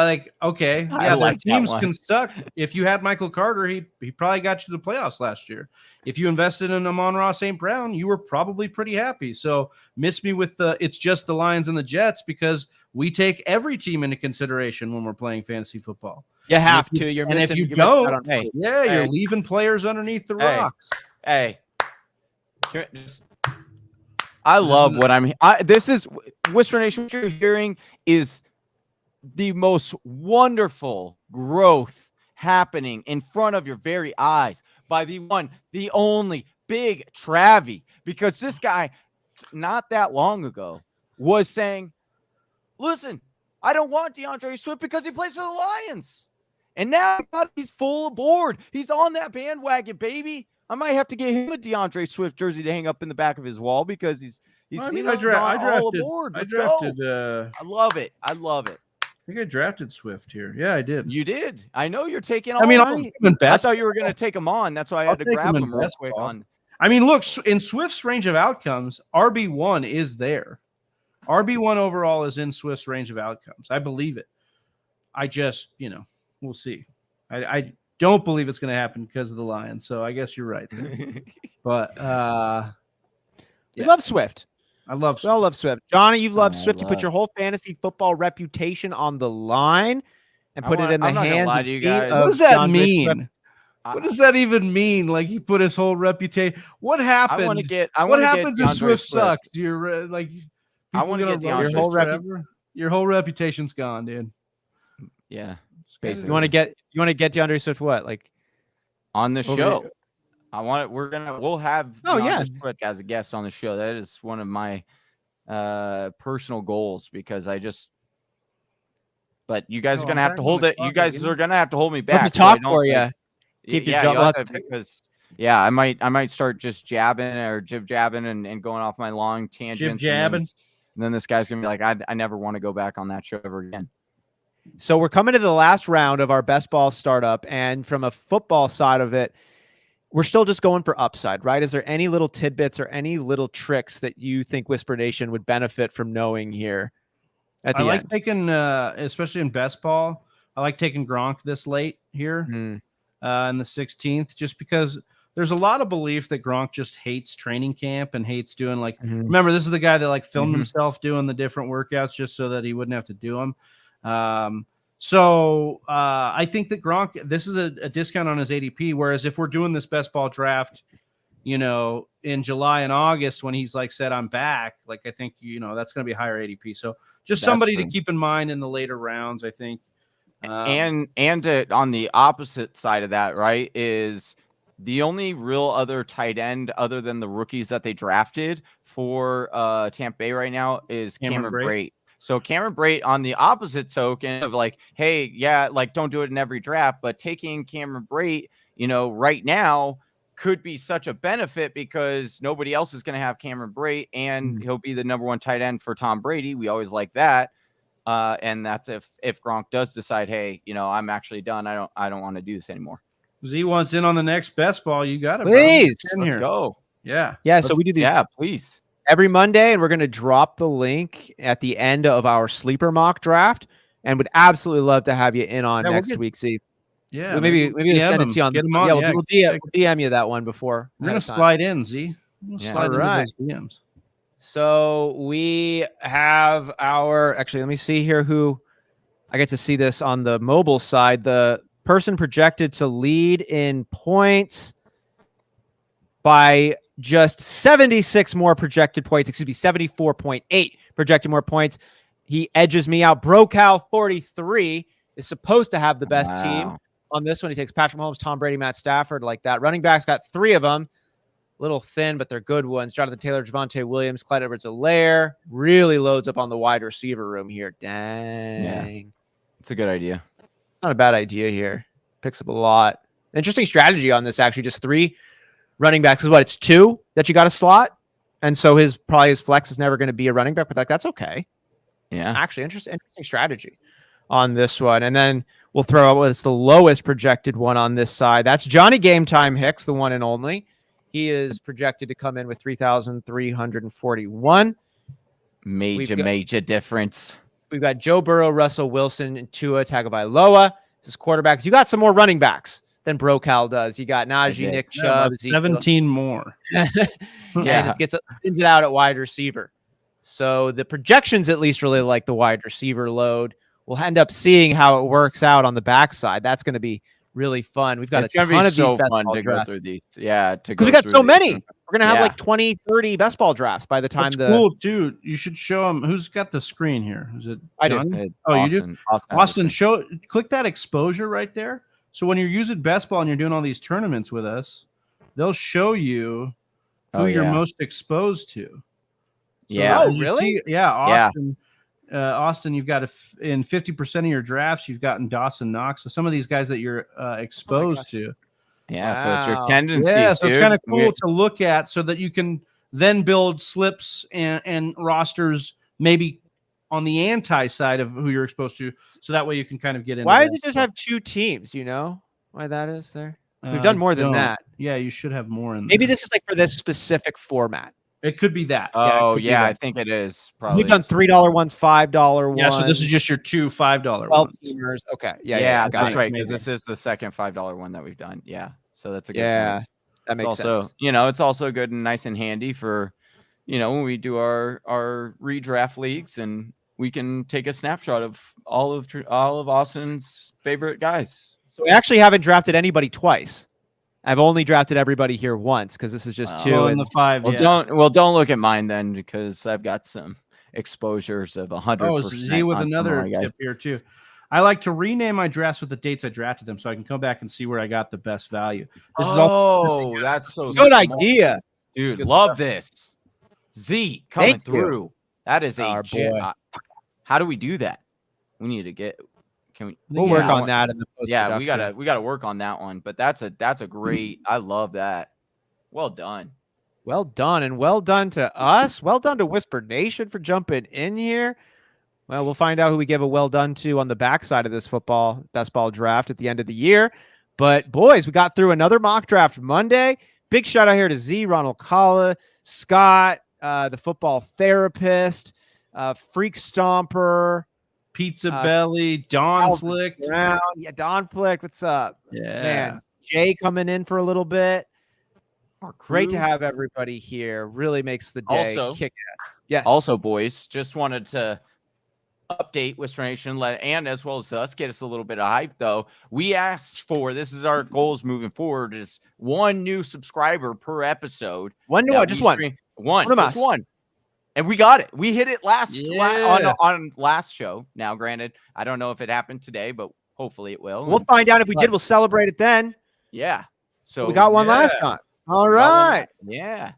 okay, I yeah, like their that teams one. can suck. If you had Michael Carter, he probably got you to the playoffs last year. If you invested in Amon-Ra St. Brown, you were probably pretty happy. So miss me with it's just the Lions and the Jets, because we take every team into consideration when we're playing fantasy football. You have if you- to. You're and missing. if you You're missing out don't, on hey, yeah, you're hey. leaving players underneath the Hey. rocks. Hey, I love what I'm. This is Whisper Nation. What you're hearing is the most wonderful growth happening in front of your very eyes by the one, the only Big Travie. Because this guy, not that long ago, was saying, "Listen, I don't want DeAndre Swift because he plays for the Lions." And now he's full aboard. He's on that bandwagon, baby. I might have to get him a DeAndre Swift jersey to hang up in the back of his wall because he's all aboard. Let's go. I love it. I love it. I think I drafted Swift here. Yeah, I did. You did. I know you're taking all I mean, of them. I thought you were going to take them on. That's why I had to grab them real quick on. I mean, look, in Swift's range of outcomes, RB1 is there. RB1 overall is in Swift's range of outcomes. I believe it. I just, we'll see. I don't believe it's going to happen because of the Lions. So I guess you're right there. But we love Swift. I love Swift. We all love Swift. Johnny, you've loved Swift. You put your whole fantasy football reputation on the line and put it in the hands of you guys. What does that mean? What does that even mean? Like, he put his whole reputation. What happened? What happens if Swift sucks? You're like, I want to get your whole reputation's gone, dude. Yeah. Basically. You want to get DeAndre Swift what? Like on the show. We'll have Swift as a guest on the show. That is one of my personal goals because but you guys are gonna have to hold it. You guys are gonna have to hold me back. To talk for you. Because I might start just jabbing or jib-jabbing and going off my long tangents. Jib-jabbing. And then this guy's gonna be like, I never want to go back on that show ever again. So we're coming to the last round of our best ball startup, and from a football side of it, we're still just going for upside, right? Is there any little tidbits or any little tricks that you think Whisper Nation would benefit from knowing here at the end? I like taking, especially in best ball, I like taking Gronk this late here in the 16th, just because there's a lot of belief that Gronk just hates training camp and hates doing remember, this is the guy that filmed himself doing the different workouts just so that he wouldn't have to do them. So I think that Gronk, this is a discount on his ADP. Whereas if we're doing this best ball draft, in July and August when he's said I'm back, I think, that's going to be a higher ADP. So just somebody to keep in mind in the later rounds, I think. And on the opposite side of that, right, is the only real other tight end other than the rookies that they drafted for Tampa Bay right now is Cameron Brate. So Cameron Brate on the opposite token of hey, don't do it in every draft, but taking Cameron Brate, right now could be such a benefit because nobody else is going to have Cameron Brate and he'll be the number one tight end for Tom Brady. We always like that. And that's if Gronk does decide, hey, I'm actually done. I don't want to do this anymore. Z wants in on the next best ball. You got it. Please. Let's go. Yeah. Yeah. So we do these. Yeah, please. Every Monday, and we're going to drop the link at the end of our sleeper mock draft, and would absolutely love to have you in on next week. See, maybe send it to you on. We'll DM you that one before. We're going to slide in, Z. Slide into those DMs. So we have actually, let me see here who I get to see this on the mobile side. The person projected to lead in points by just 76 more projected points, 74.8 projected more points. He edges me out. Brocal 43 is supposed to have the best team on this one. He takes Patrick Mahomes, Tom Brady, Matt Stafford, like that. Running backs got 3 of them. Little thin, but they're good ones. Jonathan Taylor, Javonte Williams, Clyde Edwards-Helaire. Really loads up on the wide receiver room here. Dang. Yeah. It's a good idea. It's not a bad idea here. Picks up a lot. Interesting strategy on this, actually. Just 3 running backs is what? It's 2 that you got to slot. And so his flex is never going to be a running back, but that's okay. Yeah. Actually, interesting strategy on this one. And then we'll throw out what's the lowest projected one on this side. That's Johnny Game Time Hicks, the one and only. He is projected to come in with 3,341. Major difference. we've got Joe Burrow, Russell Wilson, and Tua Tagovailoa. This is quarterbacks. You got some more running backs than Brocal does. You got Najee, Nick Chubb, 17 more. Yeah, it ends it out at wide receiver. So the projections at least really like the wide receiver load. We'll end up seeing how it works out on the backside. That's going to be really fun. We've got a ton of so these fun to go through these. Yeah, because we got so many. We're going to have like 20, 30 best ball drafts by the time cool, dude. You should show them. Who's got the screen here? Is it I done? do. Oh, you do? Austin, click that exposure right there. So when you're using best ball and you're doing all these tournaments with us, they'll show you who you're most exposed to. So really? Austin. Austin, you've got in 50% of your drafts, you've gotten Dawson Knox. So some of these guys that you're exposed to. Yeah, so it's your tendencies. Yeah, so it's kind of cool to look at so that you can then build slips and rosters maybe on the anti side of who you're exposed to. So that way you can kind of get in. Why does it just have 2 teams? You know why that is there? We've done more than that. Yeah, you should have more in Maybe there. this is like for this specific format. It could be that. Oh, yeah, I think it is. Probably. We've done $3 ones, $5 ones. Yeah, so this is just your 2 $5 ones. teamers. Okay. Yeah, that's right. Because this is the second $5 one that we've done. Yeah, so that's a good point. That makes sense. It's also good and nice and handy for, when we do our redraft leagues, and we can take a snapshot of all of Austin's favorite guys. So we actually haven't drafted anybody twice. I've only drafted everybody here once because this is just 2 in the 5. Well, don't look at mine then, because I've got some exposures of 100%. Oh, Z with another tip here too. I like to rename my drafts with the dates I drafted them, so I can come back and see where I got the best value. That's so good idea, dude. Love this. Z coming through. That is a boy. How do we do that? We need to get. We'll work on that in the post. Yeah, we gotta work on that one. But that's a great. I love that. Well done. Well done, and well done to us. Well done to Whisper Nation for jumping in here. Well, we'll find out who we give a well done to on the backside of this football best ball draft at the end of the year. But boys, we got through another mock draft Monday. Big shout out here to Z, Ronald Kalla, Scott, the football therapist, Freak Stomper. Pizza Belly, Don Flick. Yeah, Don Flick. What's up? Yeah. Man, Jay coming in for a little bit. Great to have everybody here. Really makes the day kick ass. Yes. Also, boys, just wanted to update Whisper Nation and as well as us, get us a little bit of hype, though. We asked for, this is our goals moving forward, is 1 new subscriber per episode. Just one. And we got it. We hit it on last show. Now, granted, I don't know if it happened today, but hopefully it will. We'll find out if we did. We'll celebrate it then. Yeah. So we got one last time. All right. Yeah.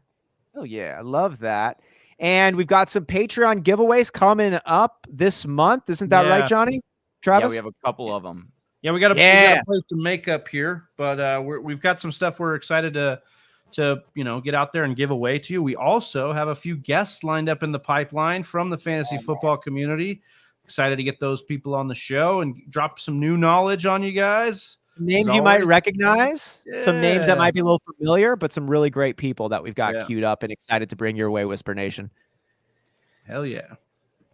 Oh, yeah. I love that. And we've got some Patreon giveaways coming up this month. Isn't that right, Johnny? Travis? Yeah, we have a couple of them. Yeah, we got a place to make up here, but we've got some stuff we're excited to get out there and give away to you. We also have a few guests lined up in the pipeline from the fantasy football community. Excited to get those people on the show and drop some new knowledge on you guys. Names you might recognize, some names that might be a little familiar, but some really great people that we've got queued up and excited to bring your way, Whisper Nation. Hell yeah.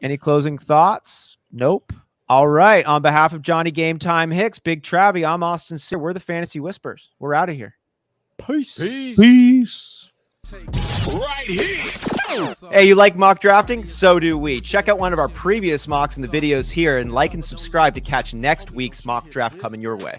Any closing thoughts? Nope. All right. On behalf of Johnny Game Time Hicks, Big Travie, I'm Austin Sear. We're the Fantasy Whispers. We're out of here. Peace. Right here. Hey, you like mock drafting? So do we. Check out one of our previous mocks in the videos here and like and subscribe to catch next week's mock draft coming your way.